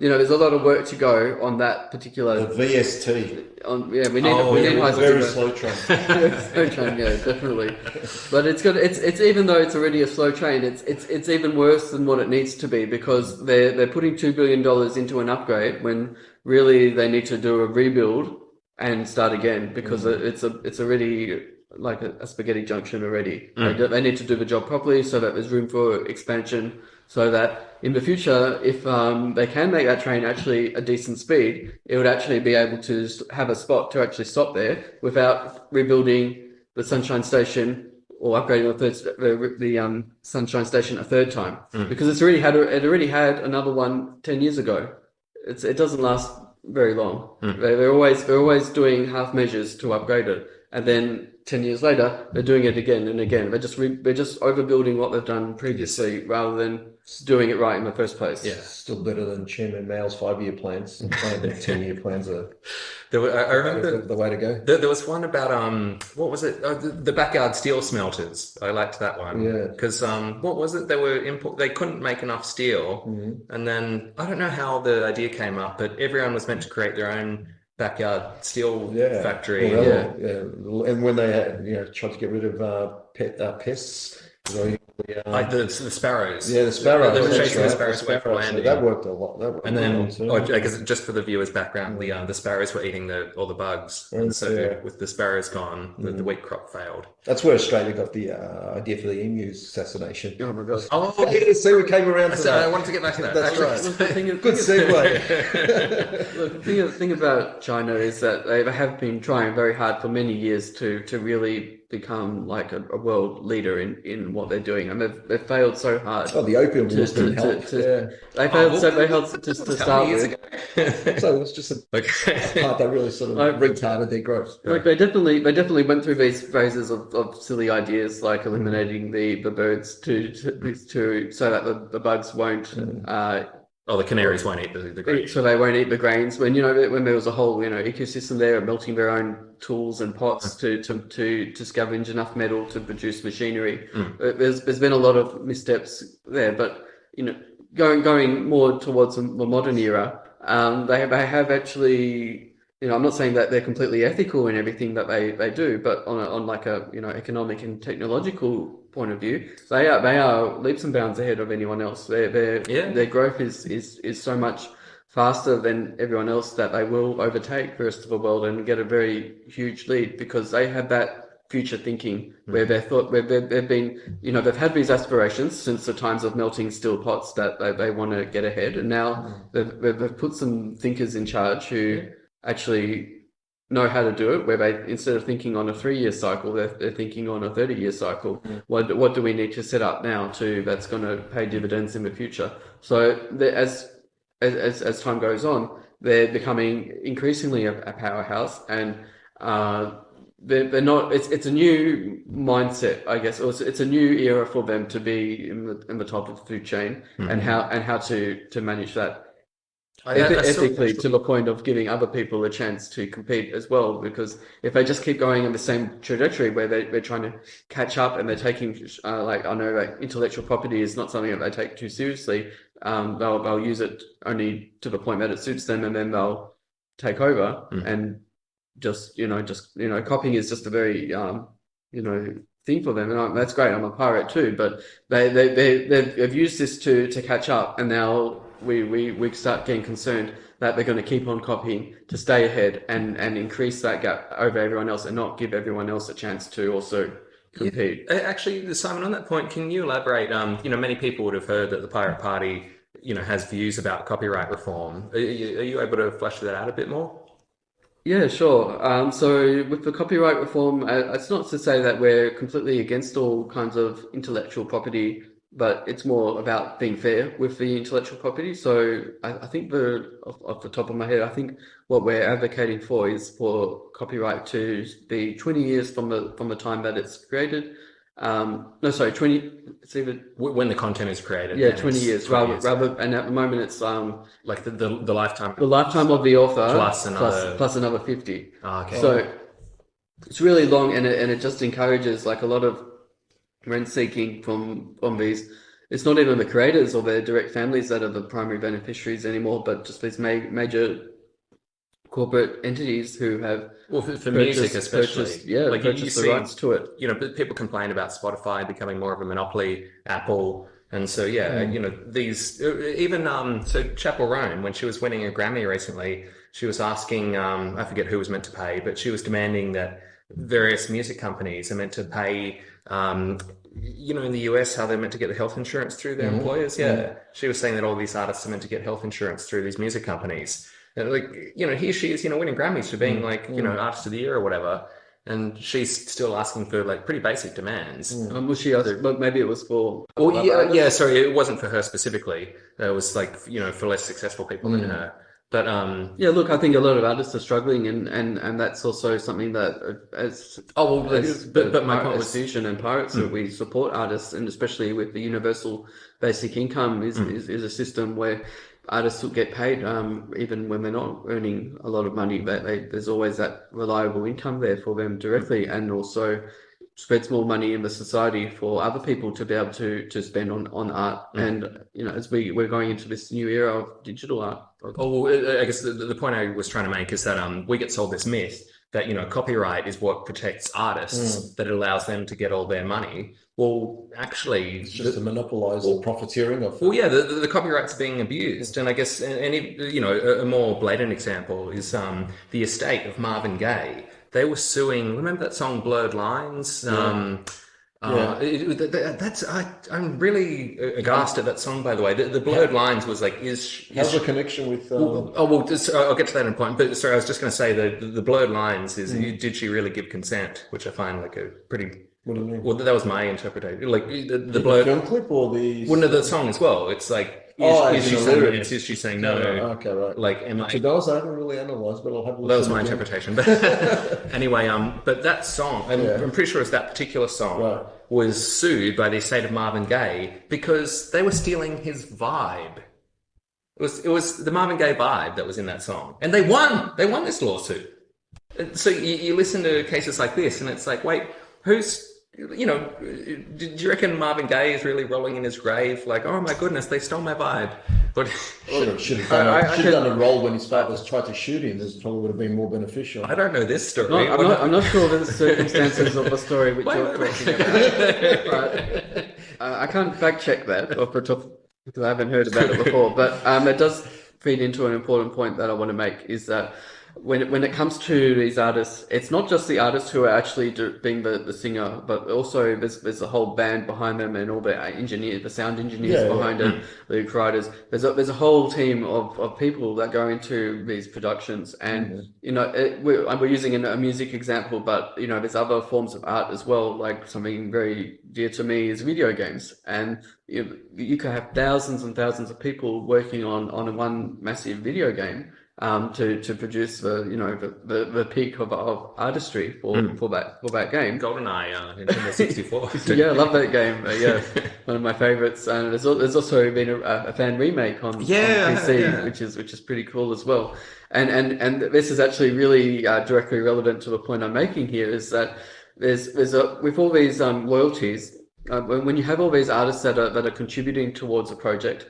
there's a lot of work to go on that particular. The VST. We need high very slow train. Slow train, yeah, definitely. But it's even though it's already a slow train, it's even worse than what it needs to be, because they're putting $2 billion into an upgrade when really they need to do a rebuild and start again, because it's already like a spaghetti junction already. They need to do the job properly so that there's room for expansion, so that in the future, if they can make that train actually a decent speed, it would actually be able to have a spot to actually stop there without rebuilding the Sunshine Station or upgrading the Sunshine Station a third time, because it already had another one 10 years ago. It doesn't last very long. They're always doing half measures to upgrade it, and then 10 years later they're doing it again and again. They're just overbuilding what they've done previously rather than doing it right in the first place. Yeah. Still better than Chairman Mao's 5-year plans. 10-year plans are I remember the way to go. there was one about what was it? The backyard steel smelters. I liked that one. Yeah. Because what was it? They couldn't make enough steel, and then I don't know how the idea came up, but everyone was meant to create their own backyard steel factory. Well, Yeah. And when they had, tried to get rid of pests, Like the sparrows. the sparrows. They were that's chasing the right, sparrows away from So landing. that worked a lot. That worked And a then, lot too. I guess just for the viewers' background, the sparrows were eating all the bugs, and so Yeah. with the sparrows gone, the wheat crop failed. That's where Australia got the idea for the emu assassination. Oh my gosh. Oh, Yeah, see, we came around to so that. I wanted to get back to that. That's right. Good segue. Look, the thing about China is that they have been trying very hard for many years to really become like a world leader in what they're doing, and they've failed so hard. Oh, the opium wars to- didn't help. to- They failed to How start many years with. ago? So it was just a Okay. part that really sort of retarded their growth. Like they definitely went through these phases of silly ideas like eliminating the birds to so that the bugs won't Oh, the canaries won't eat the grain. so they won't eat the grains when when there was a whole ecosystem there melting their own tools and pots to scavenge enough metal to produce machinery. There's been a lot of missteps there, but going more towards the modern era, they have actually. I'm not saying that they're completely ethical in everything that they do, but on like a economic and technological point of view, they are leaps and bounds ahead of anyone else. Their growth is so much faster than everyone else that they will overtake the rest of the world and get a very huge lead because they have that future thinking where they've been they've had these aspirations since the times of melting steel pots that they want to get ahead, and now they've put some thinkers in charge who actually know how to do it, where they instead of thinking on a 3-year cycle, they're thinking on a 30-year cycle. What do we need to set up now that's going to pay dividends in the future? So as time goes on, they're becoming increasingly a powerhouse, and they're not. It's a new mindset, I guess. Or it's a new era for them to be in the top of the food chain, and how to manage that. Ethically, to the point of giving other people a chance to compete as well, because if they just keep going in the same trajectory where they're trying to catch up and they're taking I know that intellectual property is not something that they take too seriously, they'll use it only to the point that it suits them, and then they'll take over and just copying is just a very thing for them, and that's great. I'm a pirate too, but they've used this to catch up, and now we start getting concerned that they're going to keep on copying to stay ahead and increase that gap over everyone else and not give everyone else a chance to also compete. Yeah. Actually, Simon, on that point, can you elaborate? Many people would have heard that the Pirate Party, has views about copyright reform. Are you able to flesh that out a bit more? Yeah, sure. So with the copyright reform, it's not to say that we're completely against all kinds of intellectual property, but it's more about being fair with the intellectual property. So I think off the top of my head, I think what we're advocating for is for copyright to be 20 years from the time that it's created. 20. It's either When the content is created. yeah, then 20 it's years 20 rather. And at the moment, it's like the lifetime. the lifetime of the author Plus another 50. Oh, okay. So it's really long, and it just encourages like a lot of rent seeking from these. It's not even the creators or their direct families that are the primary beneficiaries anymore, but just these major corporate entities who have for music especially, purchased the rights to it. People complain about Spotify becoming more of a monopoly, Apple, and so these even so Chapel Roan, when she was winning a Grammy recently, she was asking I forget who was meant to pay, but she was demanding that various music companies are meant to pay. In the US, how they're meant to get the health insurance through their employers. She was saying that all these artists are meant to get health insurance through these music companies. And here she is, winning Grammys for being Artist of the Year or whatever, and she's still asking for pretty basic demands. Was she? But maybe it was for. Well, sorry, it wasn't for her specifically. It was for less successful people than her. But Yeah, look, I think a lot of artists are struggling, and that's also something that but my point was, Fusion and Pirates, that we support artists, and especially with the universal basic income is a system where artists will get paid even when they're not earning a lot of money. There's always that reliable income there for them directly, and also spreads more money in the society for other people to be able to spend on art. And as we're going into this new era of digital art. oh, well, I guess the point I was trying to make is that we get sold this myth that copyright is what protects artists, that it allows them to get all their money. Well, actually, It's just to monopolize the profiteering of. well, yeah, the copyright's being abused, and I guess, a more blatant example is the estate of Marvin Gaye. They were suing. Remember that song "Blurred Lines"? I'm really aghast at that song. By the way, the "Blurred Lines" was like, How's the connection with? I'll get to that in a point. But sorry, I was just going to say the "Blurred Lines" is did she really give consent? Which I find like a pretty. What do you mean? Well, that was my interpretation. Like the blurred film clip or the? Well, no, the song as well. It's like. Is she saying yes? Is she saying no? Okay, right. Like, am I? To those I haven't really analysed, but I'll have a Well, that was my interpretation. But anyway, but that song, I'm pretty sure it's that particular song, was sued by the estate of Marvin Gaye because they were stealing his vibe. It was the Marvin Gaye vibe that was in that song, and they won. They won this lawsuit. So you listen to cases like this, and it's like, wait, who's do you reckon Marvin Gaye is really rolling in his grave like, oh my goodness, they stole my vibe? But should have done a role when his fathers tried to shoot him. This probably would have been more beneficial. I don't know this story. No, I'm not sure the circumstances of the story which you're talking about. But, I can't fact check that off the top because I haven't heard about it before. But it does feed into an important point that I want to make is that when it comes to these artists, it's not just the artists who are actually being the singer, but also there's a whole band behind them and all the engineers, the sound engineers behind it, the writers. There's a whole team of people that go into these productions, and we're using a music example, but there's other forms of art as well. Like something very dear to me is video games, and you could have thousands and thousands of people working on one massive video game. To produce the peak of artistry for that game. GoldenEye, Nintendo 64. Yeah, I love that game. One of my favorites. And there's also been a fan remake on PC, which is pretty cool as well. And this is actually really directly relevant to the point I'm making here. Is that there's with all these royalties, when you have all these artists that are contributing towards a project,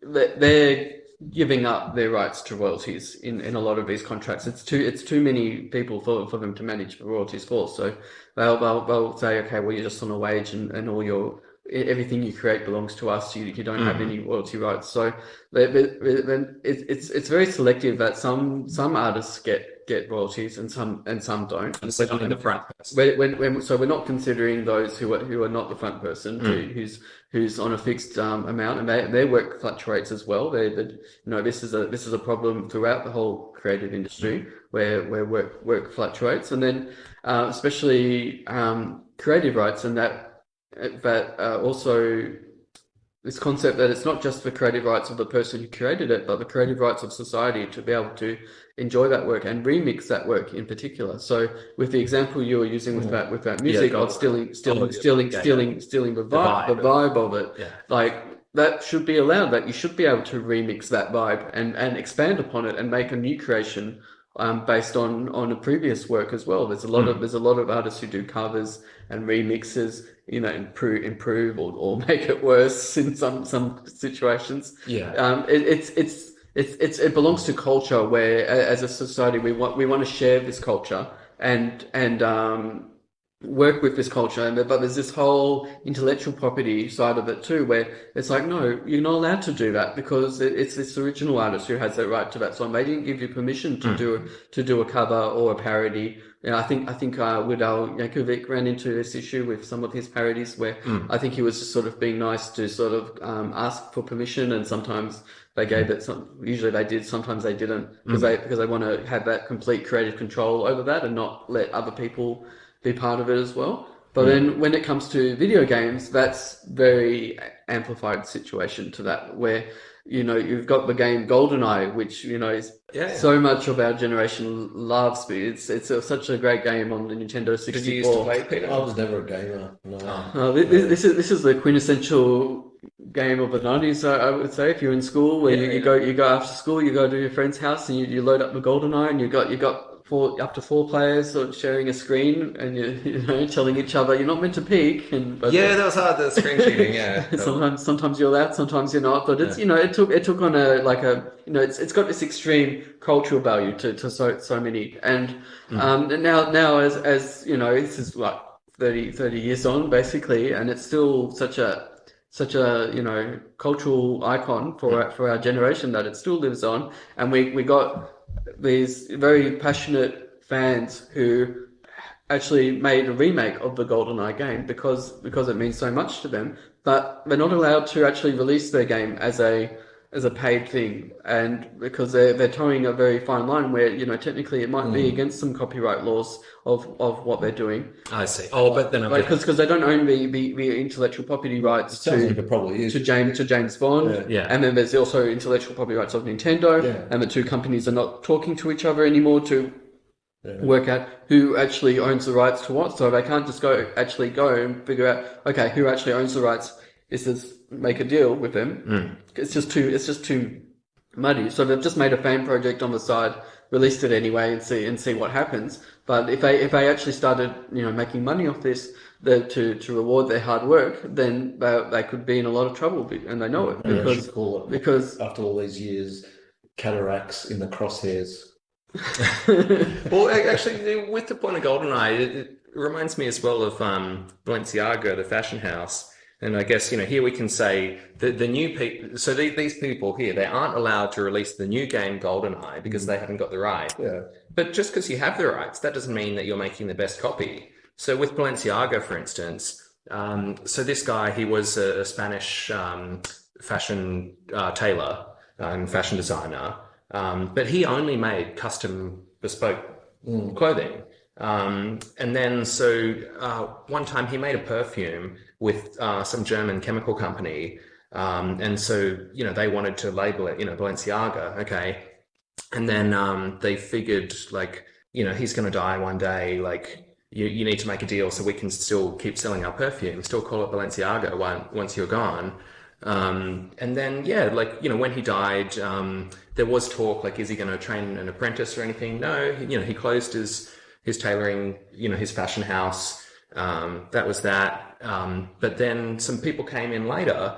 they're giving up their rights to royalties in a lot of these contracts. It's too many people for them to manage royalties for. So they'll say, okay, well, you're just on a wage, and all everything you create belongs to us. You don't have any royalty rights. So it's very selective that some artists get royalties and some don't. And so only the front person. So we're not considering those who are not the front person, who's on a fixed amount, and their work fluctuates as well. This is a problem throughout the whole creative industry where work fluctuates, and then especially creative rights, and that also this concept that it's not just the creative rights of the person who created it, but the creative rights of society to be able to enjoy that work and remix that work in particular. So with the example you were using with that music, of stealing the vibe of it, like that should be allowed. That you should be able to remix that vibe and expand upon it and make a new creation based on a previous work as well. There's a lot of artists who do covers and remixes, improve or make it worse in some situations. It belongs to culture where, as a society, we want to share this culture and work with this culture, but there's this whole intellectual property side of it too, where it's like, no, you're not allowed to do that because it's this original artist who has the right to that song. They didn't give you permission to do a cover or a parody. I think Widal Yankovic ran into this issue with some of his parodies, where I think he was just sort of being nice to sort of ask for permission, and sometimes they gave it. Usually they did, sometimes they didn't, because they want to have that complete creative control over that and not let other people be part of it as well. But then when it comes to video games, that's very amplified situation to that, where you've got the game GoldenEye, which is Yeah. so much of our generation loves. Such a great game on the Nintendo 64. Did you used to play, Peter? I was never a gamer. No. This is the quintessential game of the 90s, I would say. If you're in school, where you go after school, you go to your friend's house and you load up the GoldenEye, and you got up to 4 players sort of sharing a screen, and you're telling each other you're not meant to peek. But that was hard. The screen cheating, yeah. sometimes you're allowed, sometimes you're not. But it's it took on it's got this extreme cultural value to so many. And now as this is like 30 years on basically, and it's still such a cultural icon for our generation that it still lives on. And we got these very passionate fans who actually made a remake of the GoldenEye game because it means so much to them, but they're not allowed to actually release their game as a paid thing, and because they're towing a very fine line where technically it might be against some copyright laws of what they're doing. I see. Oh, but then because they don't own the intellectual property rights to James Bond, and then there's also intellectual property rights of Nintendo, and the two companies are not talking to each other anymore to work out who actually owns the rights to what. So they can't just go and figure out, okay, who actually owns the rights. Is this make a deal with them? It's just too muddy. So they've just made a fan project on the side, released it anyway, and see what happens. But if they actually started making money off this to reward their hard work, then they could be in a lot of trouble, and they know it because after all these years, cataracts in the crosshairs. Well, actually, with the point of GoldenEye, it reminds me as well of Balenciaga, the fashion house. And I guess, here we can say that the new people, so these people here, they aren't allowed to release the new game GoldenEye because they haven't got the right. Yeah. But just because you have the rights, that doesn't mean that you're making the best copy. So with Balenciaga, for instance, so this guy, he was a Spanish fashion tailor and fashion designer, but he only made custom bespoke clothing. And then one time he made a perfume with some German chemical company, and so they wanted to label it Balenciaga, okay, and then they figured he's going to die one day, you need to make a deal so we can still keep selling our perfume, still call it Balenciaga once you're gone. And then when he died, there was talk is he going to train an apprentice or anything? No, he closed his tailoring, his fashion house. That was that. But then some people came in later.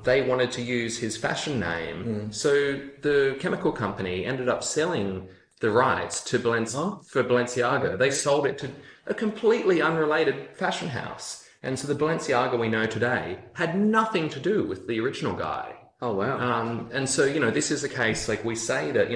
They wanted to use his fashion name. So the chemical company ended up selling the rights to for Balenciaga. They sold it to a completely unrelated fashion house. And so the Balenciaga we know today had nothing to do with the original guy. Oh, wow. And so, this is a case, we say that,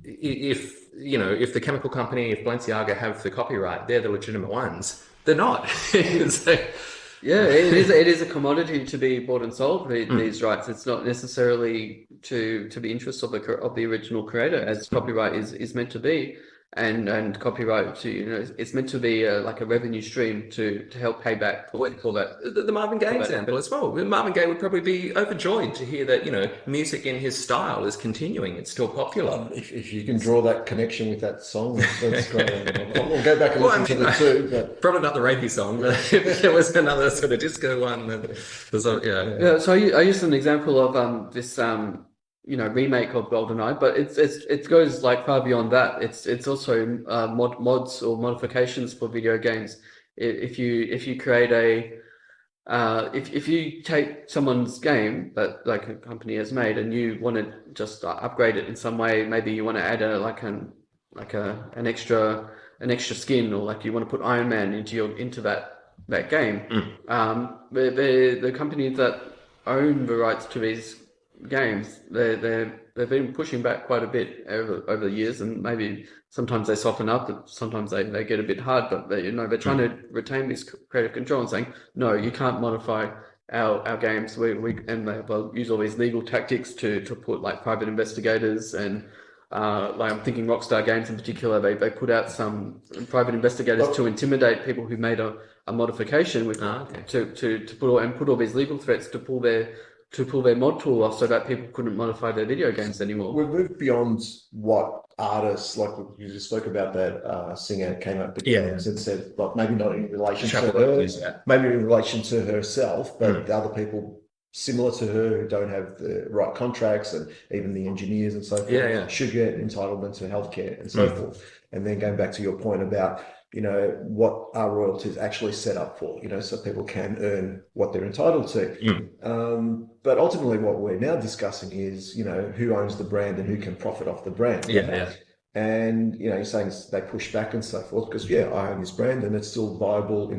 if the chemical company, if Balenciaga have the copyright, they're the legitimate ones. They're not. Yeah, it is a commodity to be bought and sold, these rights. It's not necessarily to the interests of the original creator, as copyright is meant to be. And copyright it's meant to be a revenue stream to help pay back for that. The Marvin Gaye example as well. Marvin Gaye would probably be overjoyed to hear that music in his style is continuing. It's still popular. If you can draw that connection with that song, that's great. We'll go back and listen to the two. But... Probably not the rapey song, but if there was another sort of disco one, yeah. So I used an example of this. Remake of GoldenEye, but it goes far beyond that. It's also mods or modifications for video games. If you create if you take someone's game that a company has made and you want to just upgrade it in some way, maybe you want to add an extra skin, or you want to put Iron Man into that game. The companies that own the rights to these games, they've been pushing back quite a bit over the years, and maybe sometimes they soften up, but sometimes they get a bit hard. But they're trying to retain this creative control and saying, no, you can't modify our games. They'll use all these legal tactics to put private investigators and I'm thinking Rockstar Games in particular. They put out some private investigators to intimidate people who made a modification to put all these legal threats to pull to pull their mod tool off so that people couldn't modify their video games anymore. We've moved beyond what artists, like you just spoke about that singer came up with Yeah. and said, like maybe not in relation to Chapel her, Rock, yeah. maybe in relation to herself, but the other people similar to her who don't have the right contracts and even the engineers and so forth Yeah. should get entitlement to healthcare and so forth. And then going back to your point about, what are royalties actually set up for, so people can earn what they're entitled to. But ultimately what we're now discussing is, who owns the brand and who can profit off the brand. Yeah. And, you're saying they push back and so forth because, I own this brand and it's still viable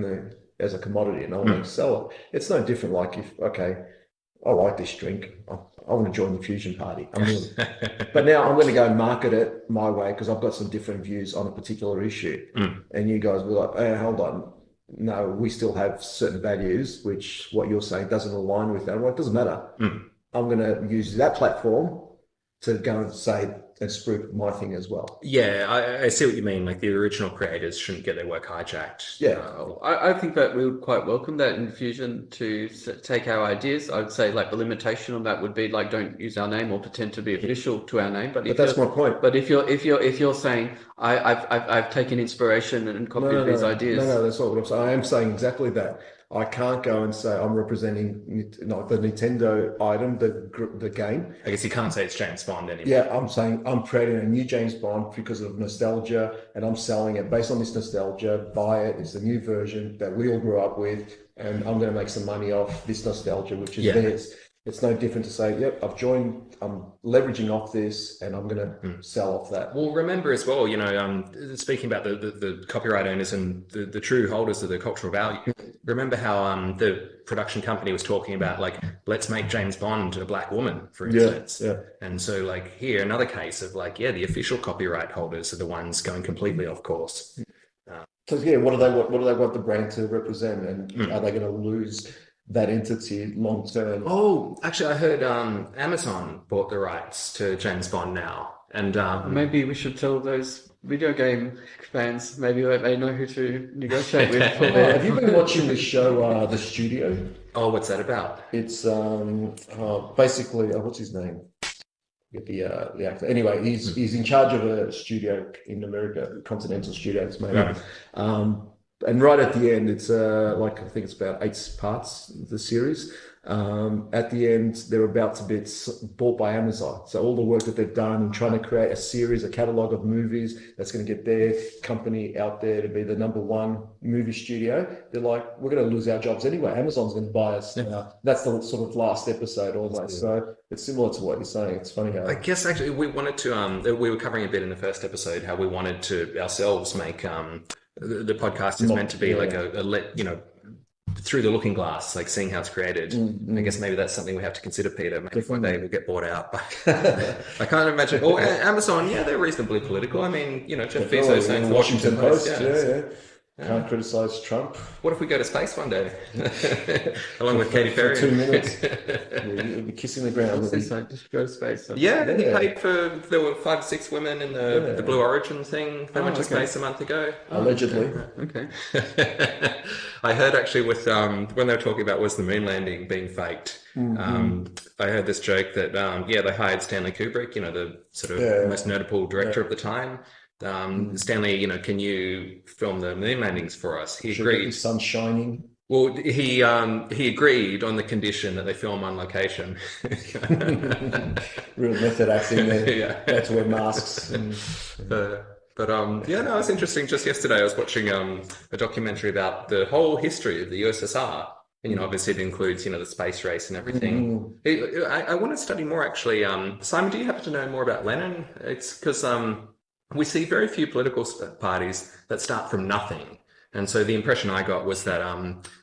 as a commodity and I want to sell it. It's no different like if, okay, I like this drink. I want to join the fusion party. But now I'm going to go and market it my way because I've got some different views on a particular issue. And you guys will be like, hey, hold on. No, we still have certain values, which what you're saying doesn't align with that. Well, it doesn't matter. I'm going to use that platform to go and say and spruik my thing as well. Yeah, I see what you mean. Like the original creators shouldn't get their work hijacked. Yeah. I think that we would quite welcome that in Fusion to take our ideas. I would say like the limitation on that would be like don't use our name or pretend to be official to our name. But that's my point. But if you're saying I've taken inspiration and copied these ideas. No, that's not what I'm saying. I am saying exactly that. I can't go and say I'm representing not the Nintendo item, the game. I guess you can't say it's James Bond anymore. Yeah, I'm saying I'm creating a new James Bond because of nostalgia, and I'm selling it based on this nostalgia. Buy it. It's the new version that we all grew up with, and I'm going to make some money off this nostalgia, which is theirs. It's no different to say, yep, I've joined, I'm leveraging off this and I'm going to sell off that. Well, remember as well, speaking about the copyright owners and the true holders of the cultural value, remember how the production company was talking about, like, let's make James Bond a black woman, for instance. Yeah. And so, like, here, another case of, like, the official copyright holders are the ones going completely off course. So, what do they want the brand to represent? And are they going to lose that entity long term? Oh, actually, I heard Amazon bought the rights to James Bond now, and maybe we should tell those video game fans maybe they know who to negotiate with. Have you been watching the show The Studio? Oh, what's that about? It's basically what's his name? The actor. Anyway, he's in charge of a studio in America, Continental Studio. It's made up. And right at the end, it's I think it's about 8 parts of the series. At the end, they're about to be bought by Amazon. So all the work that they've done in trying to create a series, a catalog of movies that's going to get their company out there to be the #1 movie studio, they're like, we're going to lose our jobs anyway. Amazon's going to buy us. That's the sort of last episode almost. So it's similar to what you're saying. It's funny how... I guess actually we wanted to, we were covering a bit in the first episode, how we wanted to ourselves make... The podcast is meant to be like through the looking glass, like seeing how it's created. I guess maybe that's something we have to consider, Peter. Maybe one day we'll get bought out. I can't imagine. Or Amazon, they're reasonably political. I mean, Jeff Bezos saying Washington Post. Can't criticize Trump. What if we go to space one day, along with Katy Perry? For 2 minutes, you'll be kissing the ground. Just go to space. Then he paid for. There were 5 or 6 women in the Blue Origin thing. They went to space a month ago. Allegedly. Okay. I heard actually with when they were talking about was the moon landing being faked. I heard this joke that they hired Stanley Kubrick, the sort of most notable director of the time. Stanley, can you film the moon landings for us? He agreed. The sun shining. Well, he agreed on the condition that they film on location. Real method acting there. That's wear masks. It's interesting. Just yesterday, I was watching a documentary about the whole history of the USSR. And, obviously it includes, the space race and everything. I want to study more, actually. Simon, do you happen to know more about Lenin? It's because we see very few political parties that start from nothing. And so the impression I got was that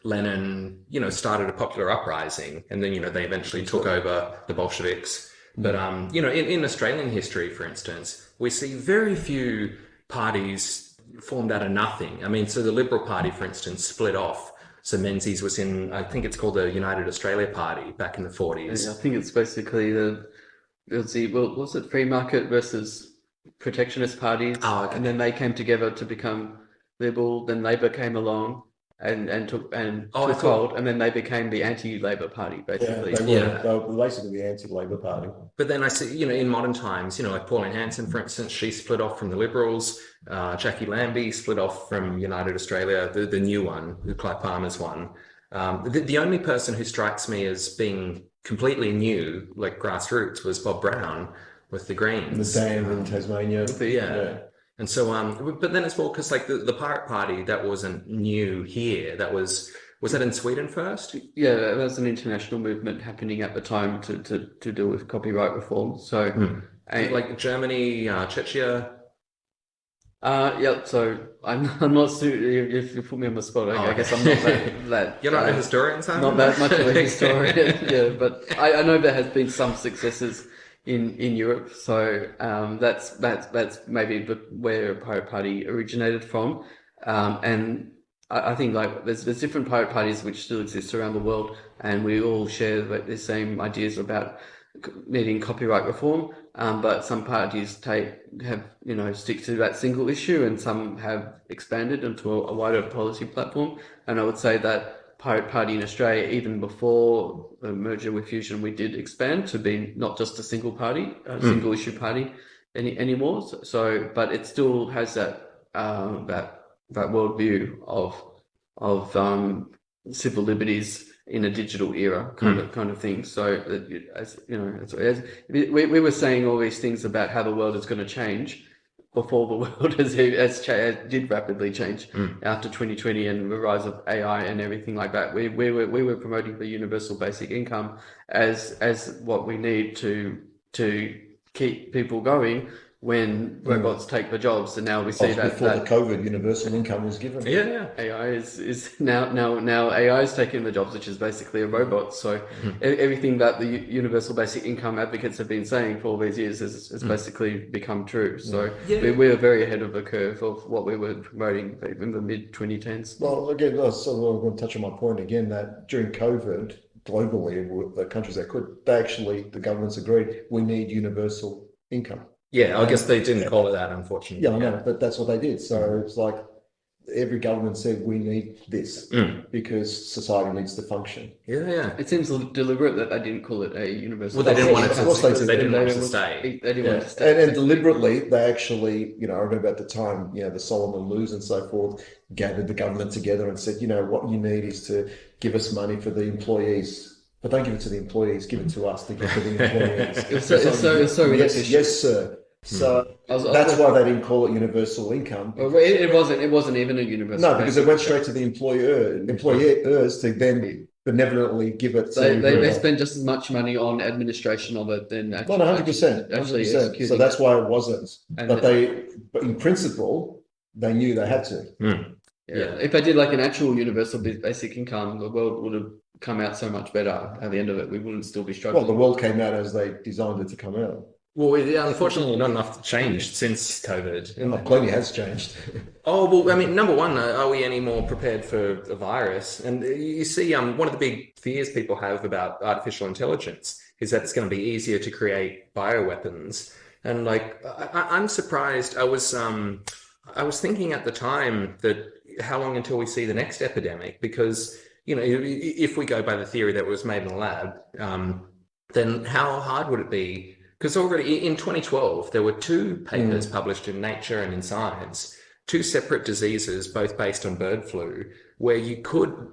Lenin, started a popular uprising, and then, they eventually took over the Bolsheviks. But, in Australian history, for instance, we see very few parties formed out of nothing. I mean, so the Liberal Party, for instance, split off. So Menzies was in, I think it's called the United Australia Party back in the 40s. I think it's basically was it free market versus protectionist parties? Oh, okay. And then they came together to become Liberal, then Labor came along, took Oh, I took thought, hold, and then they became the anti-Labour Party, Yeah, basically. Yeah. they were basically the anti-Labor Party. but then I see, in modern times, like Pauline Hanson, for instance, she split off from the Liberals. Jackie Lambie split off from United Australia, the new one, the Clive Palmer's one. The only person who strikes me as being completely new, like grassroots, was Bob Brown with the The Greens. Dan in Tasmania. Yeah. And so, but then as well, because like the Pirate Party, that wasn't new here. Was that in Sweden first? Yeah, there was an international movement happening at the time to deal with copyright reform. So, Like Germany, Czechia. yeah. So I'm not if you put me on the spot, I guess I'm not that You're not a historian, Simon? not that much of a historian. Yeah, but I know there has been some successes in Europe. So that's maybe where Pirate Party originated from. And I think like there's different pirate parties which still exist around the world, and we all share the same ideas about needing copyright reform. But some parties stick to that single issue, and some have expanded into a wider policy platform. And I would say that Pirate Party in Australia, even before the merger with Fusion, we did expand to be not just a single party, a single issue party anymore. So, but it still has that worldview of civil liberties in a digital era kind of thing. So as you know, we were saying all these things about how the world is going to change before the world did rapidly change after 2020 and the rise of AI and everything like that. We were promoting the universal basic income as what we need to keep people going when robots take the jobs, and now we see that before the COVID universal income was given. Yeah. AI is now AI is taking the jobs, which is basically a robot. So everything that the universal basic income advocates have been saying for all these years has basically become true. So we are very ahead of the curve of what we were promoting in the mid 2010s. Well, again, so I'm going to touch on my point again that during COVID, globally, the countries that could, the governments agreed we need universal income. Yeah, I guess they didn't call it that, unfortunately. Yeah, I know, but that's what they did. So it's like every government said we need this because society needs to function. Yeah. It seems deliberate that they didn't call it a universal. Well, they didn't want it Of course they to. did. They didn't want it to stay. They didn't want it to stay. And deliberately, they actually, I remember at the time, the Solomon Loos and so forth gathered the government together and said, what you need is to give us money for the employees. But don't give it to the employees, give it to us to give to the employees. It's so yes, sir. So that's why they didn't call it universal income. Well, it wasn't even a universal. No, because it went straight to the employers to then benevolently give it to. They spend just as much money on administration of it than actually. 100%. Actually 100%. executing. So that's why it wasn't. But in principle, they knew they had to. Yeah. If they did like an actual universal basic income, the world would have come out so much better at the end of it. We wouldn't still be struggling. Well, the world came out as they designed it to come out. Well, unfortunately, not enough changed since COVID. Plenty has changed. Oh, well, I mean, number one, are we any more prepared for a virus? And you see, one of the big fears people have about artificial intelligence is that it's going to be easier to create bioweapons. And like, I'm surprised. I was thinking at the time that how long until we see the next epidemic? Because, if we go by the theory that it was made in a lab, then how hard would it be? Because already in 2012, there were 2 papers published in Nature and in Science, 2 separate diseases, both based on bird flu, where you could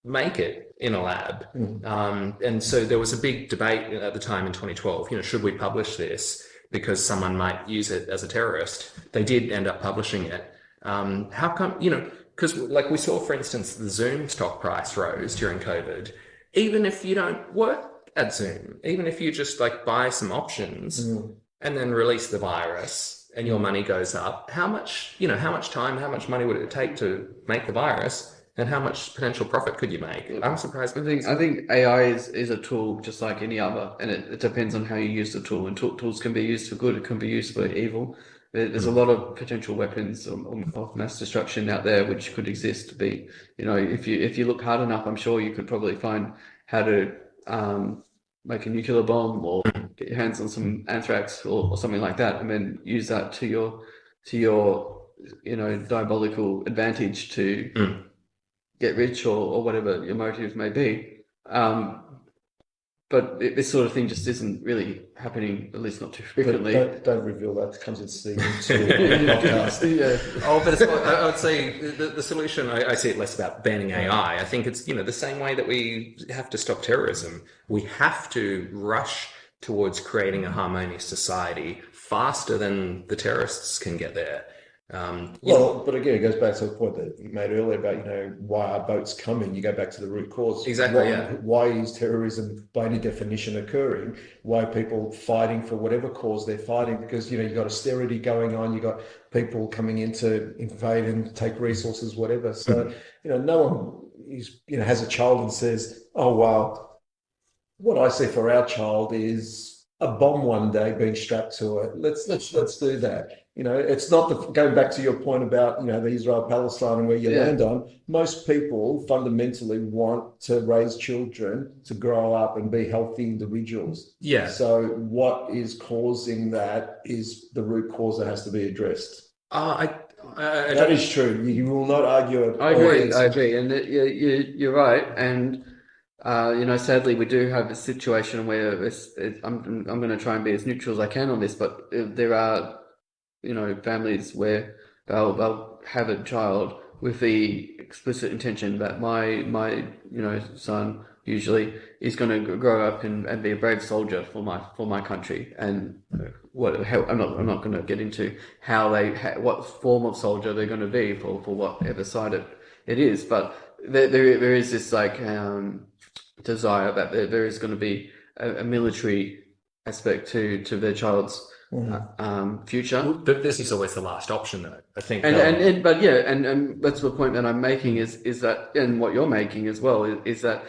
make it in a lab. And so there was a big debate at the time in 2012, should we publish this because someone might use it as a terrorist? They did end up publishing it. How come, because like we saw, for instance, the Zoom stock price rose during COVID. Even if you don't work at Zoom, even if you just like buy some options and then release the virus and your money goes up, how much time, how much money would it take to make the virus, and how much potential profit could you make? I'm surprised. I think AI is a tool just like any other, and it depends on how you use the tool. And tools can be used for good, it can be used for evil. There's a lot of potential weapons of mass destruction out there which could exist to be, if you look hard enough, I'm sure you could probably find how to make a nuclear bomb or get your hands on some anthrax or something like that, and then use that to your diabolical advantage to get rich or whatever your motive may be. But this sort of thing just isn't really happening, at least not too frequently. Don't reveal that. It comes in season 2 of the podcast. Yeah. Oh, but I would say the solution, I see it less about banning AI. I think it's, the same way that we have to stop terrorism. We have to rush towards creating a harmonious society faster than the terrorists can get there. But again, it goes back to the point that you made earlier about, why are boats coming? You go back to the root cause. Exactly, Why is terrorism, by any definition, occurring? Why are people fighting for whatever cause they're fighting? Because, you've got austerity going on, you've got people coming in to invade and take resources, whatever. So, no one is, has a child and says, oh, well, what I see for our child is a bomb one day being strapped to it. Let's do that. It's not going back to your point about, the Israel-Palestine and where you land on. Most people fundamentally want to raise children to grow up and be healthy individuals. Yeah. So what is causing that is the root cause that has to be addressed. That is true. You will not argue it. I agree. And you're right. And, sadly, we do have a situation where I'm going to try and be as neutral as I can on this, but there are families where they'll have a child with the explicit intention that my son usually is going to grow up and be a brave soldier for my country. And I'm not going to get into what form of soldier they're going to be for whatever side it is, but there is this desire that there is going to be a military aspect to their child's future. But this is always the last option, though. I think. And that's the point that I'm making is that, and what you're making as well is that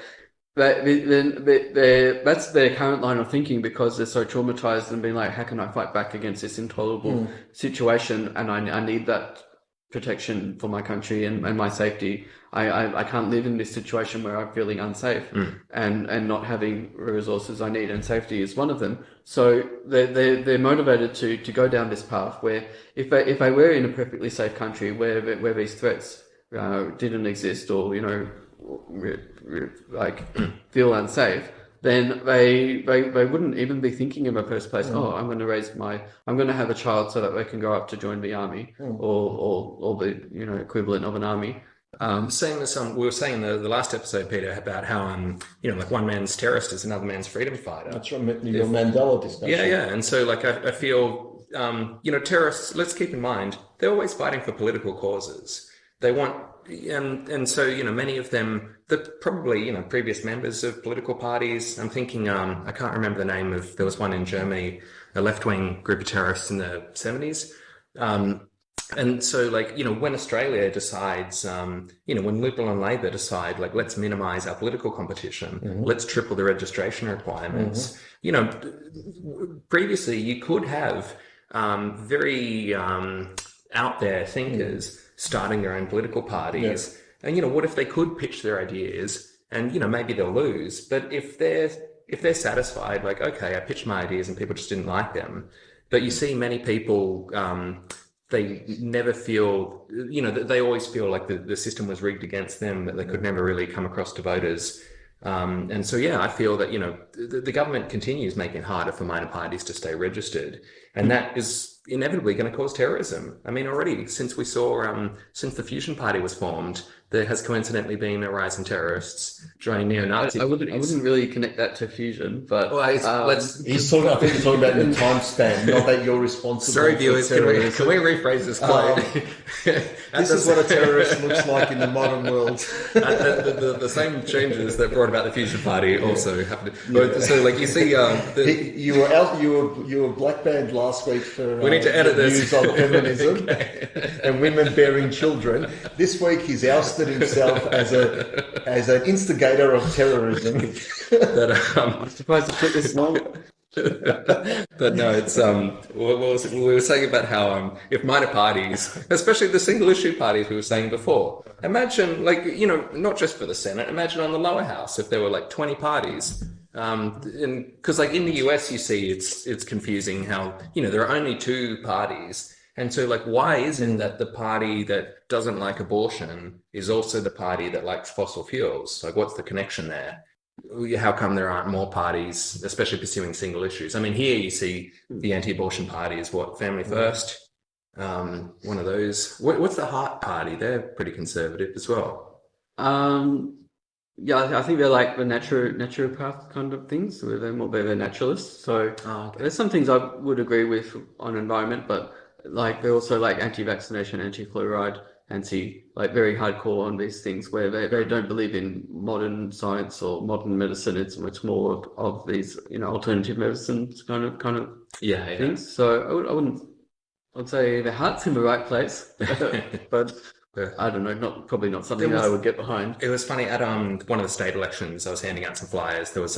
that's their current line of thinking, because they're so traumatized and being like, how can I fight back against this intolerable situation? And I need that protection for my country and my safety. I can't live in this situation where I'm feeling unsafe and not having resources I need, and safety is one of them. So they're motivated to go down this path where if they were in a perfectly safe country where these threats didn't exist, or feel unsafe, then they wouldn't even be thinking in the first place, I'm going to have a child so that they can grow up to join the army or the equivalent of an army. Same as we were saying in the last episode, Peter, about how one man's terrorist is another man's freedom fighter. That's right, your Mandela discussion. Yeah, and so I feel terrorists. Let's keep in mind they're always fighting for political causes. They want. And so, many of them, they're probably, previous members of political parties. I'm thinking, I can't remember the name of, there was one in Germany, a left-wing group of terrorists in the 70s. And so, when Australia decides, when Liberal and Labor decide, let's minimize our political competition, let's triple the registration requirements. Previously you could have very out there thinkers starting their own political parties. And, what if they could pitch their ideas and, maybe they'll lose. But if they're satisfied, okay, I pitched my ideas and people just didn't like them. But you see many people, they never feel, they always feel like the system was rigged against them, that they could never really come across to voters. And so, I feel that, the government continues making it harder for minor parties to stay registered. And that is inevitably going to cause terrorism. I mean, already since we saw, since the Fusion Party was formed, there has coincidentally been a rise in terrorists joining neo-Nazi I wouldn't really connect that to fusion, but I think he's talking about the time span, not that you're responsible. Sorry, viewers, can we rephrase this quote? This is what a terrorist looks like in the modern world. The same changes that brought about the Fusion Party also happened. So, you see, you were black banned last week for we need to edit this news on feminism and women bearing children. This week he's ousted himself as an instigator of terrorism. I'm surprised to put this long. But no, it's we were saying about how if minor parties, especially the single issue parties we were saying before, imagine not just for the Senate, imagine on the lower house if there were 20 parties. And because in the US you see it's confusing how there are only two parties And so, like, why isn't that the party that doesn't like abortion is also the party that likes fossil fuels? Like, what's the connection there? How come there aren't more parties, especially pursuing single issues? I mean, here you see the anti-abortion party is what, Family First, one of those. What's the Heart Party? They're pretty conservative as well. Yeah, I think they're like the naturopath kind of things, where they're naturalists. So Oh, okay. there's some things I would agree with on environment, but like they're also like anti-vaccination, anti-fluoride, like very hardcore on these things where they don't believe in modern science or modern medicine. It's much more of these, alternative medicines kind of Yeah, things. So I'd say their heart's in the right place, but yeah. I don't know, probably not something There that I was- would get behind. It was funny at one of the state elections. I was handing out some flyers. There was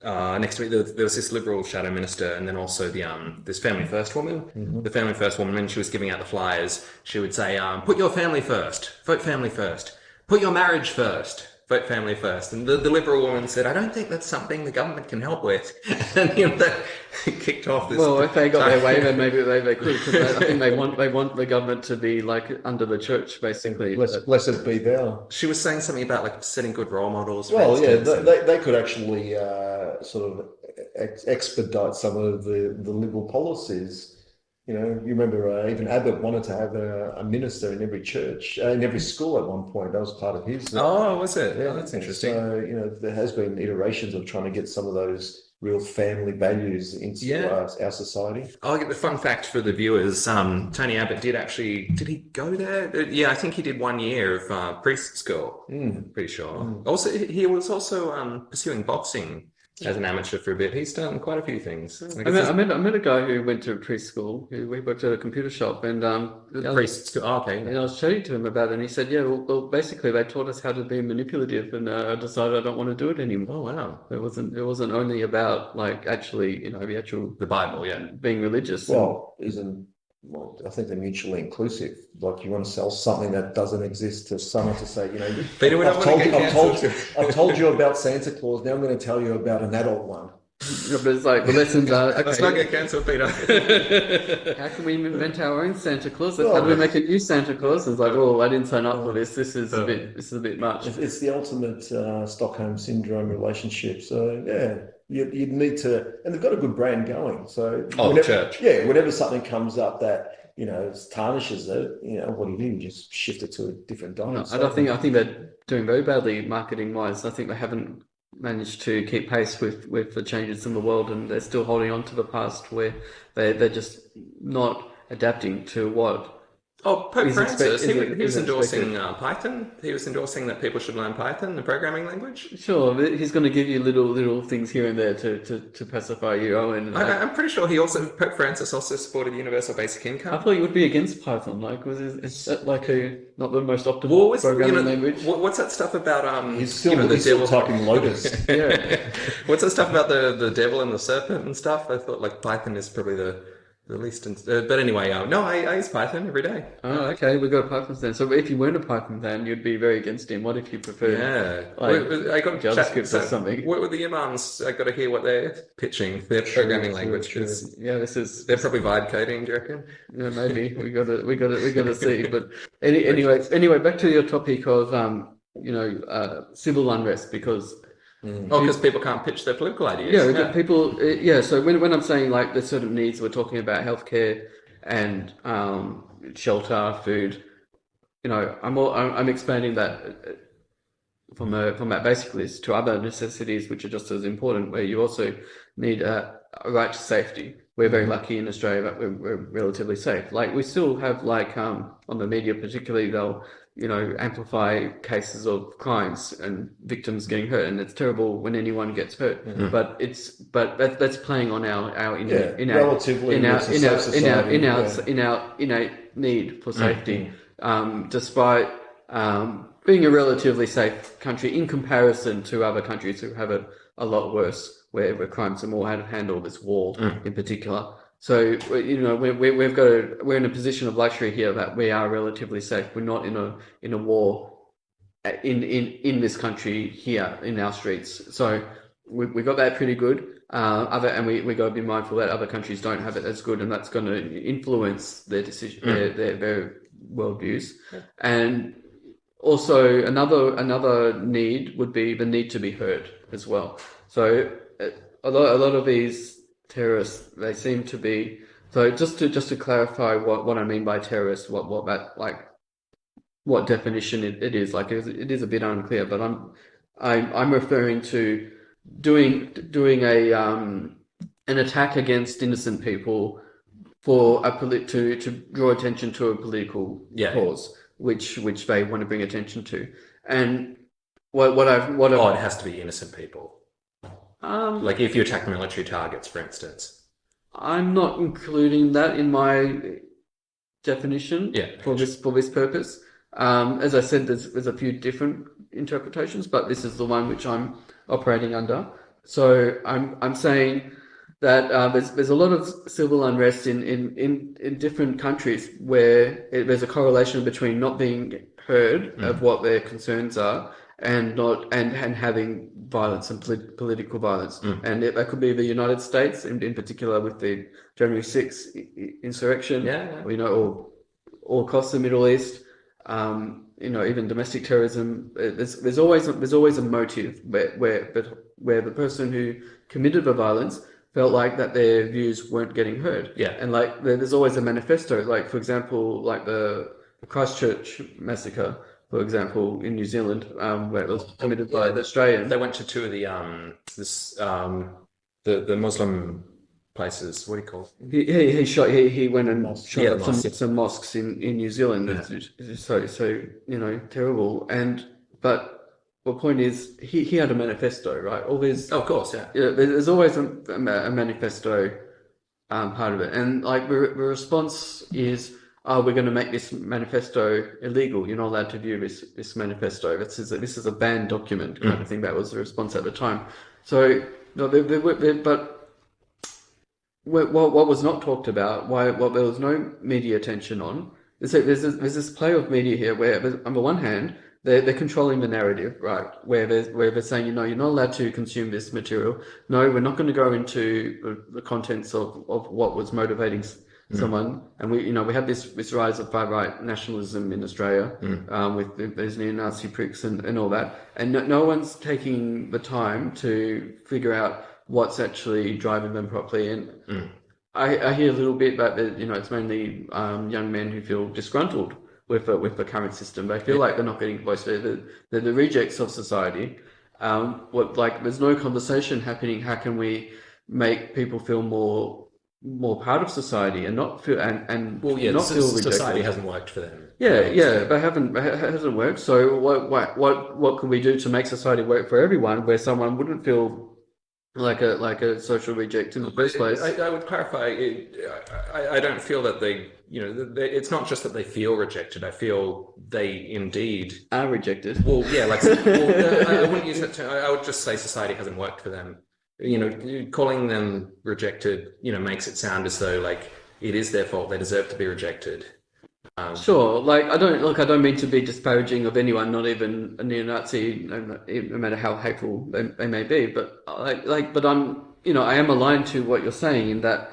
next to me there was this Liberal shadow minister, and then also the this Family First woman. The Family First woman, when she was giving out the flyers, she would say, "Put your family first. Vote family first. Put your marriage first. Vote family first." And the Liberal woman said, "I don't think that's something the government can help with." And that kicked off this. Well, if they got their way, then maybe they could. Because I think they want the government to be like under the church, basically. Blessed be thou. She was saying something about like setting good role models. For Well, yeah, instance, and- they could actually sort of expedite some of the Liberal policies. You remember even Abbott wanted to have a minister in every church, in every school at one point. That was part of his. Oh, was it? Yeah, Oh, that's interesting. So, there has been iterations of trying to get some of those real family values into Yeah. our society. I'll get the fun fact for the viewers. Tony Abbott did he go there? Yeah, I think he did 1 year of priest school. Pretty sure. Also, he was also pursuing boxing as an amateur for a bit. He's done quite a few things. I guess I met a guy who went to preschool. He worked at a computer shop, and the priest school. Oh, okay. and I was chatting to him about it, and he said, "Yeah, well, basically they taught us how to be manipulative, and I decided I don't want to do it anymore." Oh, wow. It wasn't only about like actually, the actual The Bible, yeah. being religious. Well, I think they're mutually inclusive. Like you want to sell something that doesn't exist to someone to say, Peter, we don't want to get cancelled. I've told you about Santa Claus. Now I'm going to tell you about an adult one. But it's like the lessons are, Let's not get cancelled, Peter. how can we invent our own Santa Claus? How do we make a new Santa Claus? It's like, oh, I didn't sign up for this. This is a bit much. It's the ultimate Stockholm syndrome relationship. So yeah, you'd need to, and they've got a good brand going. So the church. Yeah, whenever something comes up that tarnishes it, what do? You just shift it to a different diet. I think they're doing very badly marketing wise. I think they haven't managed to keep pace with the changes in the world, and they're still holding on to the past where they're just not adapting to what. Oh, Pope Francis, he was endorsing expected. Python. He was endorsing that people should learn Python, the programming language. Sure, but he's going to give you little things here and there to pacify you, Owen. I'm pretty sure Pope Francis also supported universal basic I income. thought you would be against Python, like, is that like not the most optimal What was, programming language? what's that stuff about, He's still the devil? typing Lotus. Yeah. What's that stuff about the devil and the serpent and stuff? I thought like Python is probably the least. But anyway, no, I use Python every day. Oh, okay, we got a Python fan. So if you weren't a Python fan, you'd be very against him. What if you preferred I got JavaScript or something? What were the imams? I got to hear what they're pitching. Their programming language. true. 'Cause Yeah, they're probably vibe coding. Do you reckon? yeah, maybe we gotta see. But anyway, back to your topic of civil unrest, because Because people can't pitch their political ideas. yeah, people So when I'm saying like the sort of needs, we're talking about healthcare and shelter, food. I'm expanding that from that basic list to other necessities which are just as important, where you also need a right to safety. We're very lucky in Australia that we're relatively safe. Like we still have on the media particularly, they'll amplify cases of crimes and victims getting hurt, and it's terrible when anyone gets hurt. But that's playing on our innate need for safety, despite being a relatively safe country in comparison to other countries who have it a lot worse, where crimes are more out of hand, or this war in particular. So we're in a position of luxury here that we are relatively safe. We're not in a war in this country here in our streets. So we got that pretty good. And we got to be mindful that other countries don't have it as good, and that's going to influence their decision, their worldviews. Yeah. And also another need would be the need to be heard as well. So a lot of these terrorists, they seem to be. So just to clarify what I mean by terrorist, what that like, what definition it is, like it is a bit unclear, but I'm referring to doing a an attack against innocent people for to draw attention to a political cause, which they want to bring attention to. And it has to be innocent people. Like if you attack military targets, for instance. I'm not including that in my definition for this purpose. As I said, there's a few different interpretations, but this is the one which I'm operating under. So I'm saying that there's a lot of civil unrest in different countries where there's a correlation between not being heard of what their concerns are and having violence and political violence. And that could be the United States in particular with the January 6th insurrection. Or all across the Middle East. Even domestic terrorism. There's always a motive where the person who committed the violence felt like that their views weren't getting heard. And like there's always a manifesto. Like for example, like the Christchurch massacre, for example, in New Zealand, where it was committed by the Australians. They went to two of the the Muslim places. What do you call it? He went and shot up some mosques in New Zealand. So terrible. But the point is, he had a manifesto, right? All these. Oh, of course, there's always a manifesto part of it, and like the response is, we're going to make this manifesto illegal. You're not allowed to view this manifesto. This is a banned document kind of thing. That was the response at the time. So, but what was not talked about, what there was no media attention on, is that there's this play of media here where, on the one hand, they're controlling the narrative, right? Where they're saying, you're not allowed to consume this material. No, we're not going to go into the contents of what was motivating someone. And we have this rise of far right nationalism in Australia, with these neo-Nazi pricks and all that. And no one's taking the time to figure out what's actually driving them properly. And I hear a little bit about it's mainly young men who feel disgruntled with the current system. They feel like they're not getting voiced. They're the rejects of society. There's no conversation happening. How can we make people feel more part of society and not feel not feel rejected? Society hasn't worked for them. It hasn't worked. So what can we do to make society work for everyone, where someone wouldn't feel like a social reject in the first place? I would clarify. I don't feel that they. It's not just that they feel rejected. I feel they indeed are rejected. Well, yeah, I wouldn't use that term. I would just say society hasn't worked for them. Calling them rejected, makes it sound as though like it is their fault. They deserve to be rejected. Sure. I don't mean to be disparaging of anyone, not even a neo-Nazi, no matter how hateful they may be. But but I'm, I am aligned to what you're saying in that,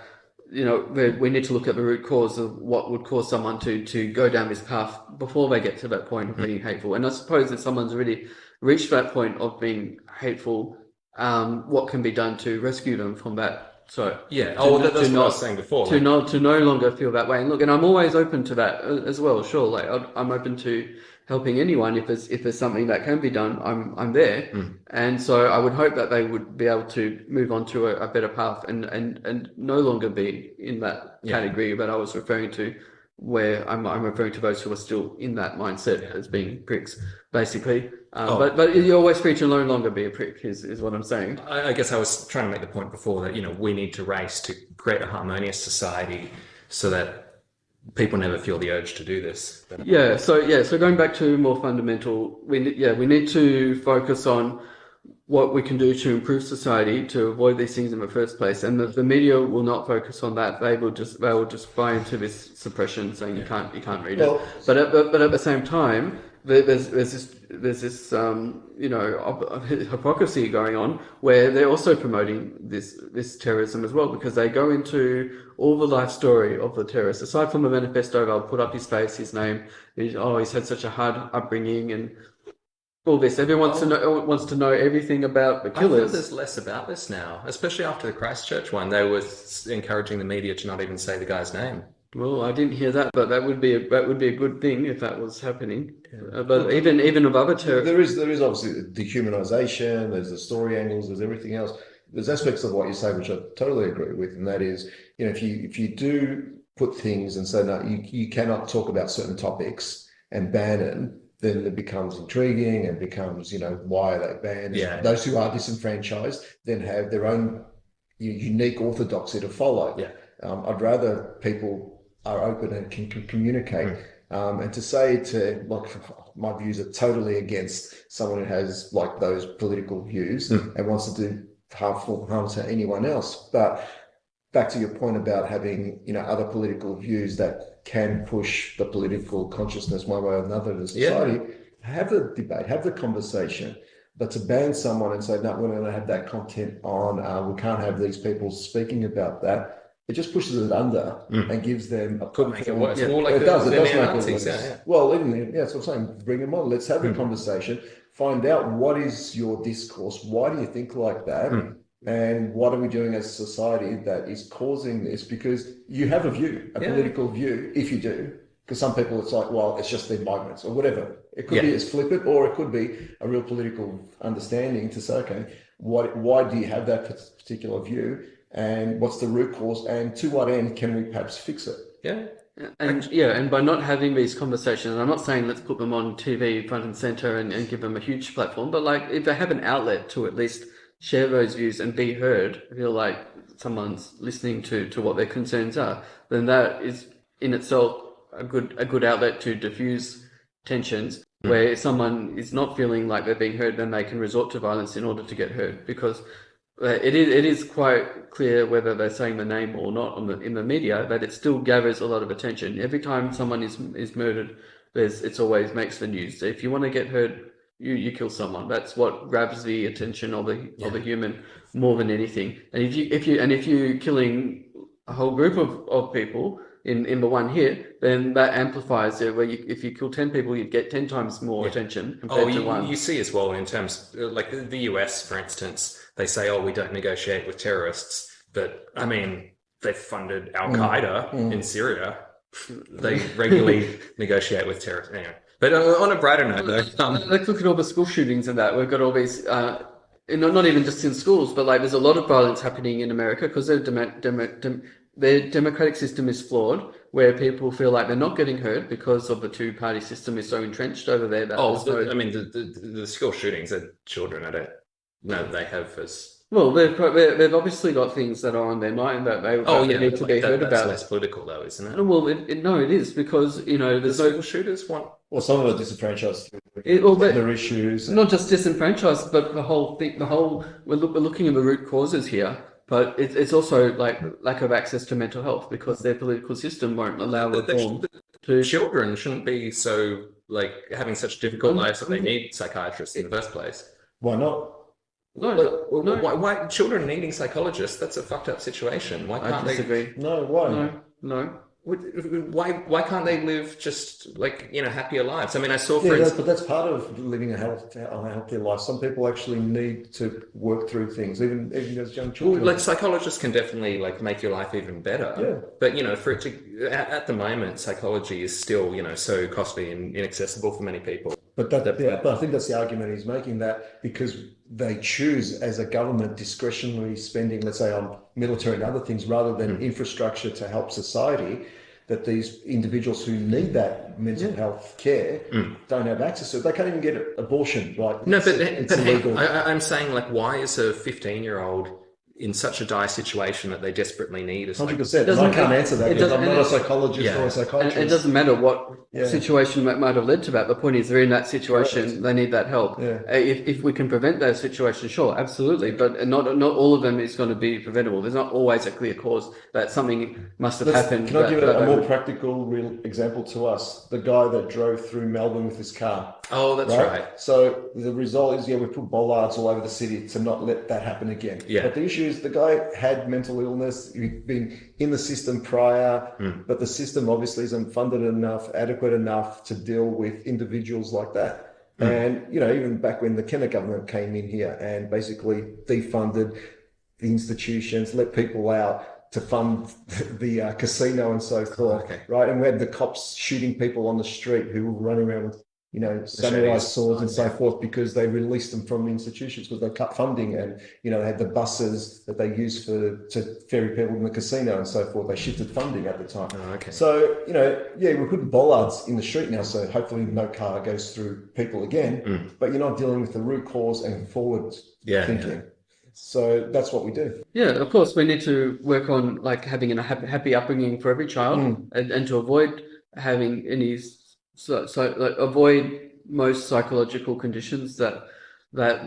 we need to look at the root cause of what would cause someone to go down this path before they get to that point of being hateful. And I suppose if someone's already reached that point of being hateful, what can be done to rescue them from that? So that's what I was saying before. To no longer feel that way. And look, and I'm always open to that as well. Sure, I'm open to helping anyone if there's something that can be done. I'm there, and so I would hope that they would be able to move on to a better path and no longer be in that category that I was referring to, where I'm referring to those who are still in that mindset as being pricks, basically. But you're always free to no longer be a prick, is what I'm saying. I guess I was trying to make the point before that, we need to race to create a harmonious society so that people never feel the urge to do this. So going back to more fundamental, we need to focus on what we can do to improve society to avoid these things in the first place. And the media will not focus on that. They will just buy into this suppression, saying you can't read it. But at the same time, there's there's this hypocrisy going on where they're also promoting this terrorism as well, because they go into all the life story of the terrorist. Aside from the manifesto, they'll put up his face, his name. He's had such a hard upbringing and all this. Everyone wants to know everything about the I feel killers. there's less about this now, especially after the Christchurch one. They were encouraging the media to not even say the guy's name. Well, I didn't hear that, but that would be a good thing if that was happening. But even of other There is obviously dehumanization, there's the story angles, there's everything else. There's aspects of what you say which I totally agree with, and that is, if you do put things and say no, you cannot talk about certain topics and ban them, then it becomes intriguing and becomes, why are they banned? Yeah. Those who are disenfranchised then have their own unique orthodoxy to follow. Yeah. I'd rather people are open and can communicate. And to say my views are totally against someone who has like those political views and wants to do harm to anyone else. But back to your point about having, other political views that can push the political consciousness one way or another in society, have the debate, have the conversation. But to ban someone and say, no, we're going to have that content on, we can't have these people speaking about that, it just pushes it under and gives them a Could make it worse. Yeah, More like it does make it neo-Nazis, worse. yeah. Well, that's what I'm saying. Bring them on. Let's have a conversation. Find out what is your discourse. Why do you think like that? And what are we doing as a society that is causing this? Because you have a view, a political view, if you do. Because some people, it's like, well, it's just their migrants or whatever. It could be as flippant, or it could be a real political understanding to say, okay, why do you have that particular view? And what's the root cause, and to what end can we perhaps fix it? Yeah. And by not having these conversations, and I'm not saying let's put them on TV front and center and give them a huge platform, but like if they have an outlet to at least share those views and be heard, feel like someone's listening to what their concerns are, then that is in itself a good outlet to diffuse tensions. Where if someone is not feeling like they're being heard, then they can resort to violence in order to get heard, because it is quite clear, whether they're saying the name or not in the media, that it still gathers a lot of attention. Every time someone is murdered, it always makes the news. So if you want to get heard, you kill someone. That's what grabs the attention of the human more than anything. And if you're killing a whole group of people in the one hit, then that amplifies it. Where if you kill 10 people, you'd get 10 times more attention compared to one. You see as well in terms like the US, for instance, they say, "Oh, we don't negotiate with terrorists," but I mean, they've funded Al Qaeda in Syria. They regularly negotiate with terrorists. Anyway, but on a brighter note, though, let's look at all the school shootings and that. We've got all these. Not even just in schools, but like there's a lot of violence happening in America because their democratic system is flawed, where people feel like they're not getting heard because of the two-party system is so entrenched over there. That I mean, the school shootings are children. I don't know they have as. Well, they've obviously got things that are on their mind that they need to be heard about. That's less political, though, isn't it? Well, no, it is, because there's school shooters want. Well, some of the disenfranchised, their issues. Not just disenfranchised, but the whole thing. We're looking at the root causes here, but it's also like lack of access to mental health, because their political system won't allow reform. Children shouldn't be so having such difficult lives that they need psychiatrists in the first place. Why not? No. Why children needing psychologists? That's a fucked up situation. Why can't I disagree. No, why? No. Why can't they live just happier lives? I mean, I saw but that's part of living a healthier life. Some people actually need to work through things, even as young children. Like psychologists can definitely make your life even better. Yeah. But for it to at the moment, psychology is still so costly and inaccessible for many people. But but I think that's the argument he's making, that because they choose as a government discretionary spending, let's say on military and other things, rather than infrastructure to help society, that these individuals who need that mental health care don't have access to it. They can't even get an abortion, right? No, but illegal. I'm saying, why is a 15-year-old in such a dire situation that they desperately need. It's like, 100%. And I can't answer that because I'm not a psychologist or a And psychiatrist. it doesn't matter what Yeah. situation might have led to that. The point is, they're in that situation. Correct. They need that help. Yeah. If we can prevent those situations, sure, absolutely. But not all of them is going to be preventable. There's not always a clear cause that something must have happened. Can I give a more practical, real example to us? The guy that drove through Melbourne with his car. oh, that's right. So the result is, we put bollards all over the city to not let that happen again. Yeah. But the issue is the guy had mental illness. He'd been in the system prior, but the system obviously isn't funded enough, adequate enough to deal with individuals like that. And, even back when the Kenner government came in here and basically defunded the institutions, let people out to fund the casino and so forth, Okay. right? And we had the cops shooting people on the street who were running around with samurai swords and so forth because they released them from the institutions because they cut funding, and they had the buses that they used to ferry people in the casino and so forth. They shifted funding at the time. Oh, okay. So we're putting bollards in the street now, so hopefully no car goes through people again. But you're not dealing with the root cause and forward thinking. Yeah. So that's what we do. Yeah, of course, we need to work on like having a happy upbringing for every child, and to avoid having any. So like avoid most psychological conditions that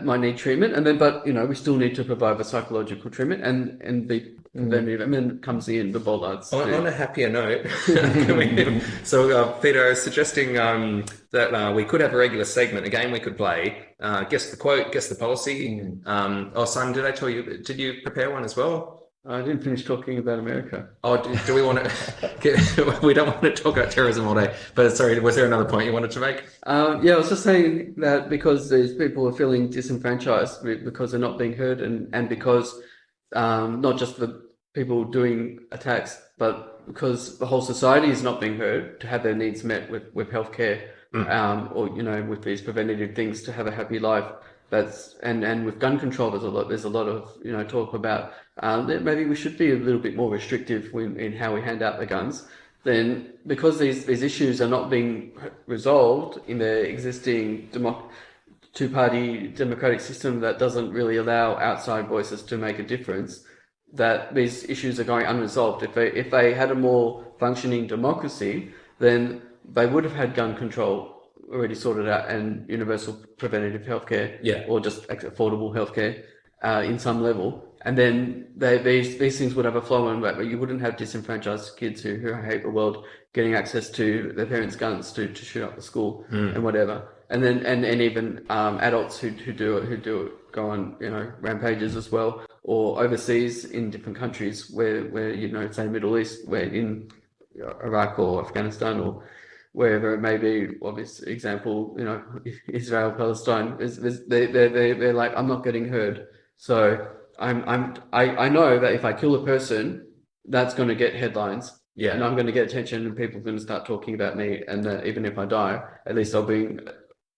might need treatment, and then but we still need to provide the psychological treatment and be preventative. And then comes in the bollards. On a happier note, Peter, I was suggesting that we could have a regular segment, a game we could play. Guess the quote, guess the policy. Simon, did I tell you? Did you prepare one as well? I didn't finish talking about America. Oh, do we want to? We don't want to talk about terrorism all day. But sorry, was there another point you wanted to make? Yeah, I was just saying that because these people are feeling disenfranchised because they're not being heard, and because not just the people doing attacks, but because the whole society is not being heard to have their needs met with healthcare, or with these preventative things to have a happy life. That's and with gun control, there's a lot of talk about that maybe we should be a little bit more restrictive in how we hand out the guns. Then because these issues are not being resolved in the existing two-party democratic system that doesn't really allow outside voices to make a difference, that these issues are going unresolved. If they had a more functioning democracy, then they would have had gun control already sorted out and universal preventative healthcare, or just affordable healthcare in some level, and then these things would have a flow on, but you wouldn't have disenfranchised kids who hate the world getting access to their parents' guns to shoot up the school and whatever, and then and even adults who go on rampages as well, or overseas in different countries where say Middle East, where in Iraq or Afghanistan or wherever it may be. Obvious example, Israel, Palestine. They're like, I'm not getting heard, so I know that if I kill a person, that's going to get headlines, and I'm going to get attention, and people are going to start talking about me, and even if I die, at least I'll bring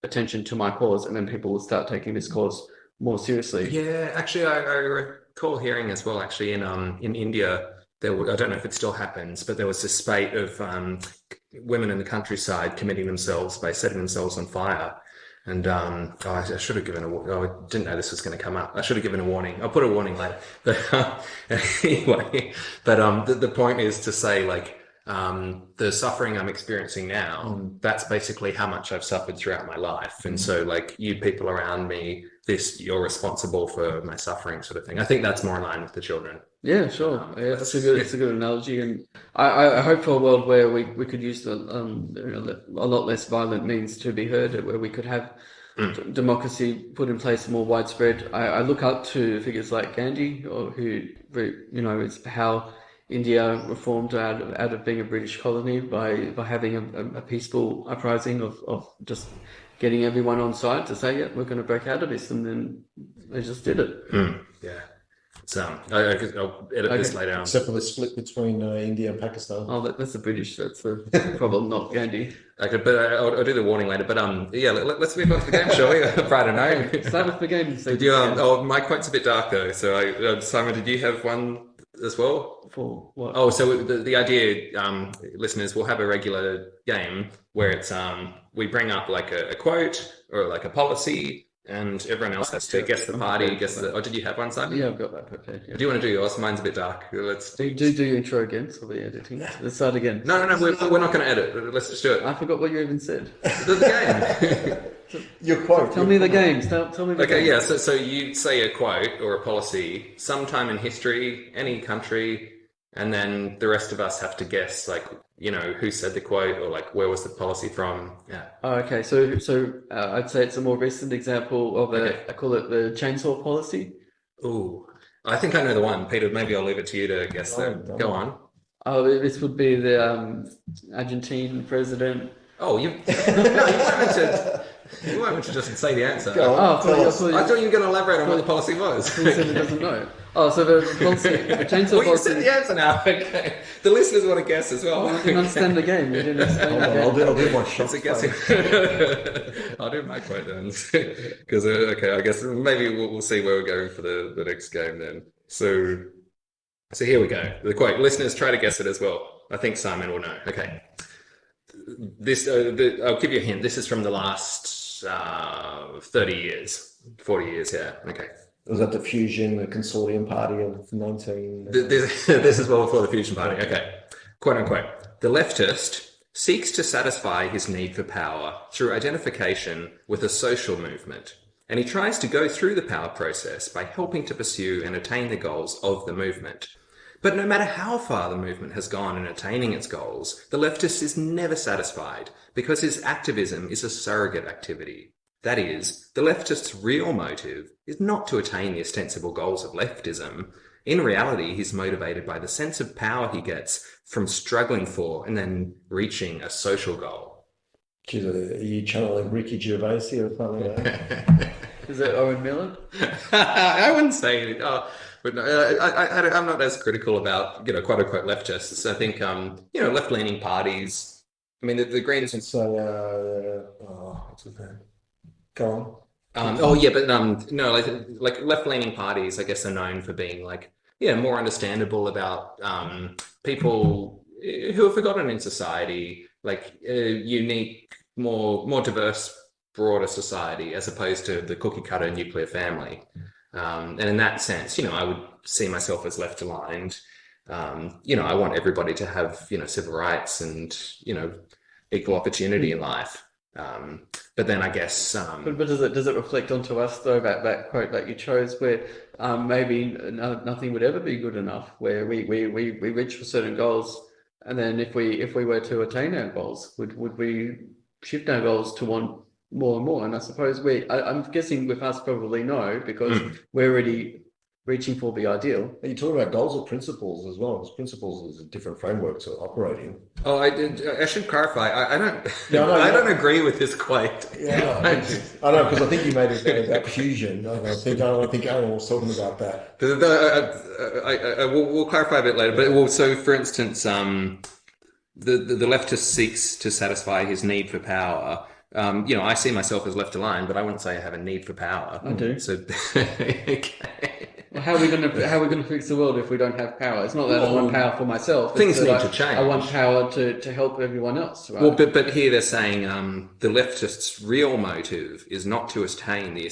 attention to my cause, and then people will start taking this cause more seriously. Yeah, actually, I recall hearing as well. Actually, in India, I don't know if it still happens, but there was this spate of women in the countryside committing themselves by setting themselves on fire. And I should have given I didn't know this was going to come up. I should have given a warning. I'll put a warning later. But anyway, but the point is to say, like, the suffering I'm experiencing now, that's basically how much I've suffered throughout my life. And so, like, you people around me, you're responsible for my suffering, sort of thing. I think that's more in line with the children. Yeah, sure. It's a good analogy, and I hope for a world where we could use a lot less violent means to be heard, where we could have democracy put in place more widespread. I look up to figures like Gandhi, or who is how India reformed out of being a British colony by having a peaceful uprising of just getting everyone on side to say, yeah, we're going to break out of this, and then they just did it. Yeah. So I'll edit this later. Except for the split between India and Pakistan. Oh, that's the British. That's the problem, not Gandhi. Okay, but I'll do the warning later. But let's move on to the game, shall we? Friday night. Start with the game. Did you? My quote's a bit dark though. So Simon, did you have one as well? For what? Oh, so the idea, listeners, we'll have a regular game where it's we bring up like a quote or like a policy and everyone else has to guess the party, guess the. Oh, did you have one, Simon? Yeah, I've got that prepared. Yeah. Do you want to do yours? Mine's a bit dark. Let's. Do your intro again, so we're editing. Let's start again. No, we're not going to edit. Let's just do it. I forgot what you even said. The game. Your quote. Tell me the games. Tell me the Okay, games. yeah. So you say a quote or a policy sometime in history, any country, and then the rest of us have to guess, like, who said the quote or like where was the policy from. Yeah. Oh, okay. So I'd say it's a more recent example of I call it the chainsaw policy. Ooh, I think I know the one. Peter, maybe I'll leave it to you to guess that. Go on. Oh, this would be the Argentine president. Oh, you weren't meant to just say the answer. Go on. Oh, I I thought you were going to elaborate on what the policy was. He said he doesn't know. Oh, so the policy, the chainsaw Well, you policy. said the answer now. Okay. The listeners want to guess as well. I didn't understand the game. You didn't understand the game. I'll do my shot. It's a guessing. I'll do my quote then. Because, okay, I guess maybe we'll see where we're going for the next game then. So here we go. The quote. Listeners, try to guess it as well. I think Simon will know. Okay. I'll give you a hint. This is from the last 30 years, 40 years, yeah. Okay. Was that the Fusion, the Consortium Party of 19? This is well before the Fusion Party. Okay. Quote unquote. The leftist seeks to satisfy his need for power through identification with a social movement, and he tries to go through the power process by helping to pursue and attain the goals of the movement. But no matter how far the movement has gone in attaining its goals, the leftist is never satisfied because his activism is a surrogate activity. That is, the leftist's real motive is not to attain the ostensible goals of leftism. In reality, he's motivated by the sense of power he gets from struggling for and then reaching a social goal. Geez, are you channeling Ricky Gervais here or something like that? Is it Owen Miller? I wouldn't say it. But no, I'm not as critical about, quote unquote leftists. I think, left-leaning parties. I mean, the Greens. So, what's his name? Go on. No, like left-leaning parties, I guess, are known for being more understandable about people who are forgotten in society, like unique, more diverse, broader society, as opposed to the cookie-cutter nuclear family. And in that sense, I would see myself as left-aligned. I want everybody to have, civil rights and, equal opportunity in life. But then I guess, but does it reflect onto us though, that quote that you chose, where maybe nothing would ever be good enough, where we reach for certain goals, and then if we were to attain our goals, would we shift our goals to want more and more? And I suppose I'm guessing with us probably no, because we're already reaching for the ideal. Are you talking about goals or principles as well? Because principles is a different framework to operate in. Oh, I should clarify. I don't. No, I don't agree with this quote. Yeah, I know, because I think you made it about fusion. I think Owen was talking about that. We'll clarify a bit later. But so for instance, the leftist seeks to satisfy his need for power. I see myself as left aligned, but I wouldn't say I have a need for power. I do. So, okay. Well, how are we going to fix the world if we don't have power? It's not that I want power for myself. Things it's need that to change. I want power to help everyone else. Right? Well, but here they're saying the leftist's real motive is not to attain the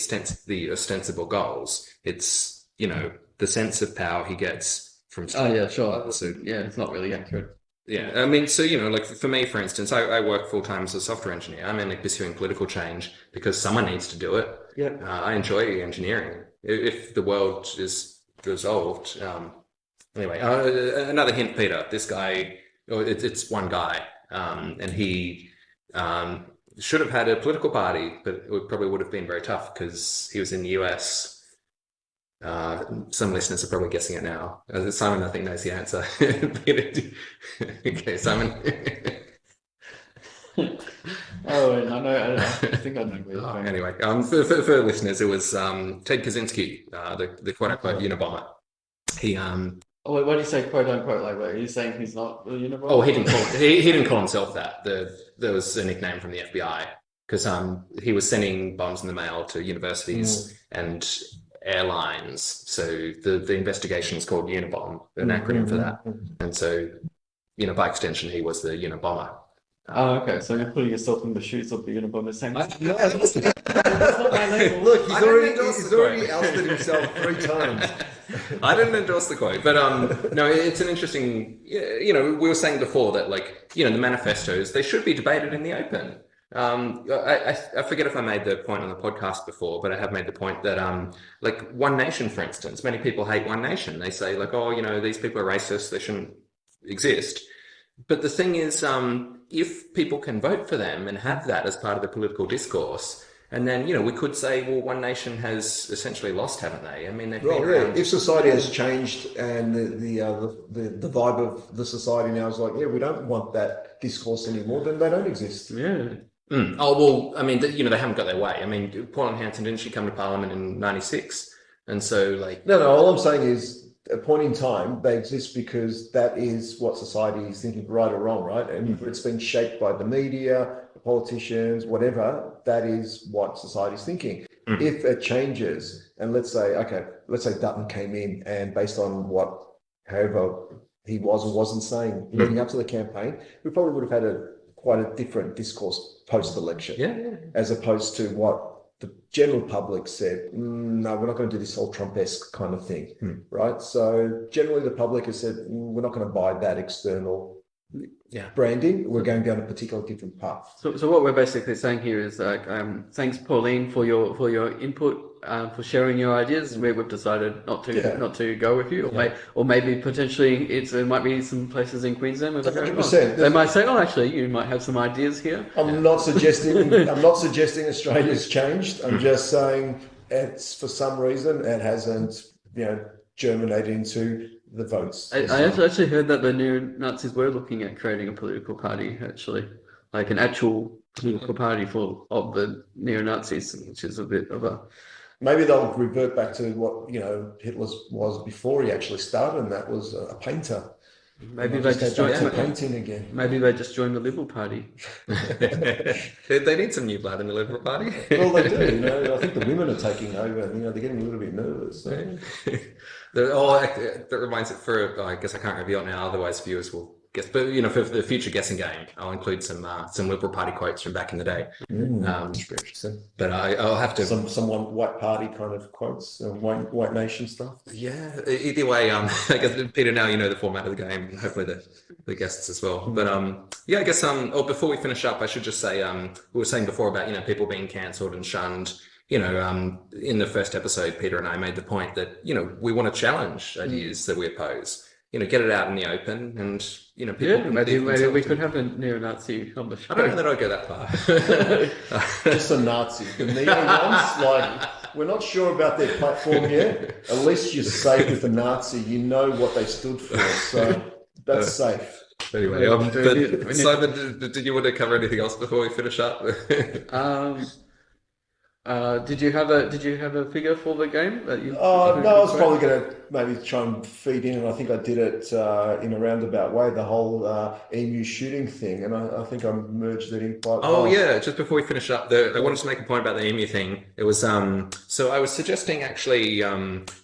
ostensible goals. It's the sense of power he gets from. Oh yeah, sure. So, yeah, it's not really accurate. Yeah, I mean, so, like for me, for instance, I work full-time as a software engineer. I'm only pursuing political change because someone needs to do it. Yeah. I enjoy engineering. If the world is resolved. Anyway, another hint, Peter. This guy, it's one guy, and he should have had a political party, but it probably would have been very tough because he was in the US. Some listeners are probably guessing it now. Simon, I think, knows the answer. Okay, Simon. Oh, I know. I think I know where you're going. Anyway, for listeners, it was Ted Kaczynski, the quote-unquote Unabomber. He Oh, wait, what do you say, quote unquote? Like, what, are you saying he's not a unibomber? Oh, he didn't call himself that. There was a nickname from the FBI because he was sending bombs in the mail to universities and airlines. So the investigation is called Unabomb, an acronym for that. And so, by extension, he was the Unabomber. Oh, okay. So you're putting yourself in the shoes of the Unabomber saying, No, that's not my label. Look, I didn't endorse he's the already quote. ousted himself 3 times. I didn't endorse the quote, but no, it's an interesting. We were saying before that, like, the manifestos, they should be debated in the open. I forget if I made the point on the podcast before, but I have made the point that like One Nation, for instance, many people hate One Nation. They say like, oh, these people are racist, they shouldn't exist. But the thing is, if people can vote for them and have that as part of the political discourse, and then, we could say, well, One Nation has essentially lost, haven't they? I mean, they've Well, been yeah, around. if society has changed and the vibe of the society now is like, yeah, we don't want that discourse anymore, then they don't exist. Yeah. Oh, well, I mean, they haven't got their way. I mean, Pauline Hanson, didn't she come to Parliament in 96? And so, like, No, all I'm saying is at a point in time, they exist because that is what society is thinking, right or wrong, right? And it's been shaped by the media, the politicians, whatever, that is what society's thinking. If it changes, and let's say Dutton came in and based on however he was or wasn't saying leading up to the campaign, we probably would have had quite a different discourse post-election, yeah. as opposed to what the general public said, no, we're not going to do this whole Trump-esque kind of thing, right? So generally the public has said, we're not going to buy that external branding. We're going down a particular different path. So what we're basically saying here is like, thanks, Pauline, for your input, for sharing your ideas. We've decided not to go with you, or maybe potentially there might be some places in Queensland where 100%. they might say, oh, actually, you might have some ideas here. I'm not suggesting Australia's changed. I'm just saying it's for some reason it hasn't, germinated into the votes. I actually heard that the neo-Nazis were looking at creating a political party, actually, like an actual political party of the neo-Nazis, which is a bit of a... Maybe they'll revert back to what, Hitler was before he actually started, and that was a painter. Maybe they just joined painting again. Maybe they just joined the Liberal Party. They need some new blood in the Liberal Party. Well, they do. I think the women are taking over. They're getting a little bit nervous. So. That reminds it I guess I can't reveal it now, otherwise viewers will guess. But for the future guessing game, I'll include some Liberal Party quotes from back in the day. Interesting. But I'll have to someone white party kind of quotes, white nation stuff. Yeah. Either way, I guess Peter, now you know the format of the game, and hopefully the guests as well. But I guess before we finish up, I should just say we were saying before about people being cancelled and shunned. In the first episode, Peter and I made the point that, we want to challenge ideas that we oppose, get it out in the open and, people. Maybe we could have a neo-Nazi on the show. I don't know that I'd go that far. Just a Nazi. The neo ones, we're not sure about their platform yet. At least you're safe with the Nazi. You know what they stood for. So that's safe. Anyway, Simon, did you want to cover anything else before we finish up? Did you have a figure for the game that you? No, I was probably going to maybe try and feed in, and I think I did it in a roundabout way, the whole emu shooting thing, and I think I merged it in quite well. Yeah, just before we finish up, I wanted to make a point about the emu thing. It was so I was suggesting actually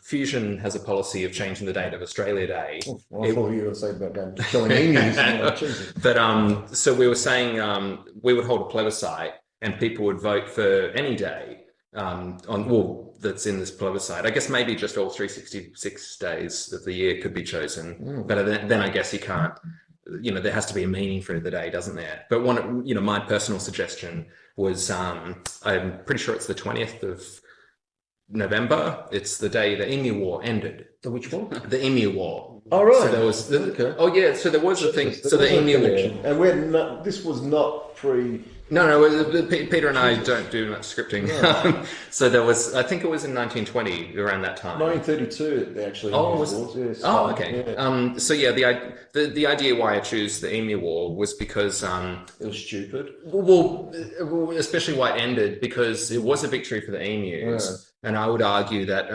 Fusion has a policy of changing the date of Australia Day. Well, I thought you were going to say about killing emus. But so we were saying we would hold a plebiscite. And people would vote for any day that's in this plebiscite. I guess maybe just all 366 days of the year could be chosen. But then I guess you can't, there has to be a meaning for the day, doesn't there? But my personal suggestion was, I'm pretty sure it's the 20th of November. It's the day the Emu War ended. The which one? The Emu War. Oh, right. So there was, so there was a thing. So the Emu War. And this was not pre... No, Peter and I don't do much scripting. No. So there was, I think it was in 1920, around that time. 1932, they actually. Yes. Oh, okay. Yeah. So yeah, the idea why I choose the Emu War was because it was stupid. Well, especially why it ended, because it was a victory for the emus, and I would argue that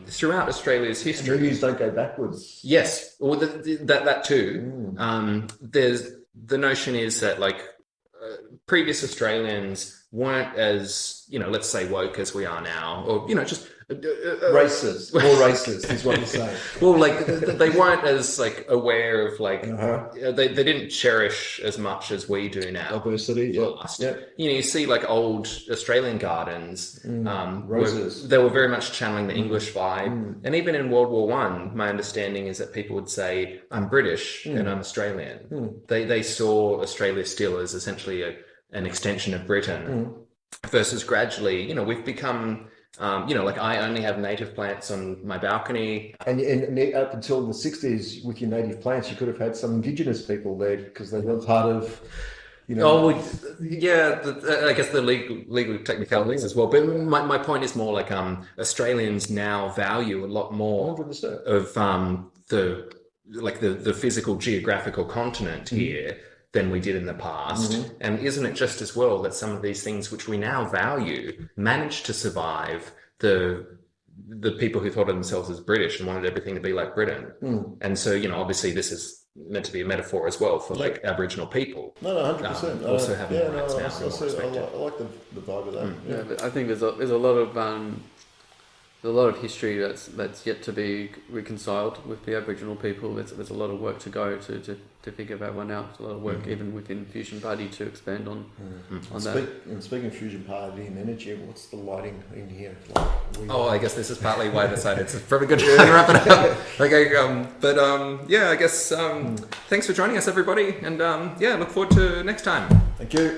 throughout Australia's history, emus don't go backwards. Yes, well, that too. There's the notion is that previous Australians weren't as, let's say woke as we are now, or, just Racist, more racist is what you're saying. well, like they weren't as like aware of like Uh-huh. they didn't cherish as much as we do now. Diversity, yeah. Past. Yeah. You see like old Australian gardens, Roses. they were very much channeling the English vibe. And even in World War One, my understanding is that people would say, I'm British and I'm Australian. They saw Australia still as essentially an extension of Britain, versus gradually, we've become, like I only have native plants on my balcony. And up until the 60s, with your native plants, you could have had some indigenous people there because they were part of, Oh, yeah, I guess the legal technicalities as well. But my point is more like Australians now value a lot more 100%. of the physical geographical continent here than we did in the past. And isn't it just as well that some of these things which we now value managed to survive the people who thought of themselves as British and wanted everything to be like Britain? And so, obviously this is meant to be a metaphor as well for like Aboriginal people. No, 100%. Also having yeah, rights no, now. I like the vibe of that. Yeah, but I think there's a lot of history that's yet to be reconciled with the Aboriginal people. There's a lot of work to go to think about one now. There's a lot of work even within Fusion Party to expand on that. And speaking of Fusion Party and energy, what's the lighting in here? I guess this is partly why I decided it's probably good to wrap it up. Okay, I guess thanks for joining us, everybody, and look forward to next time. Thank you.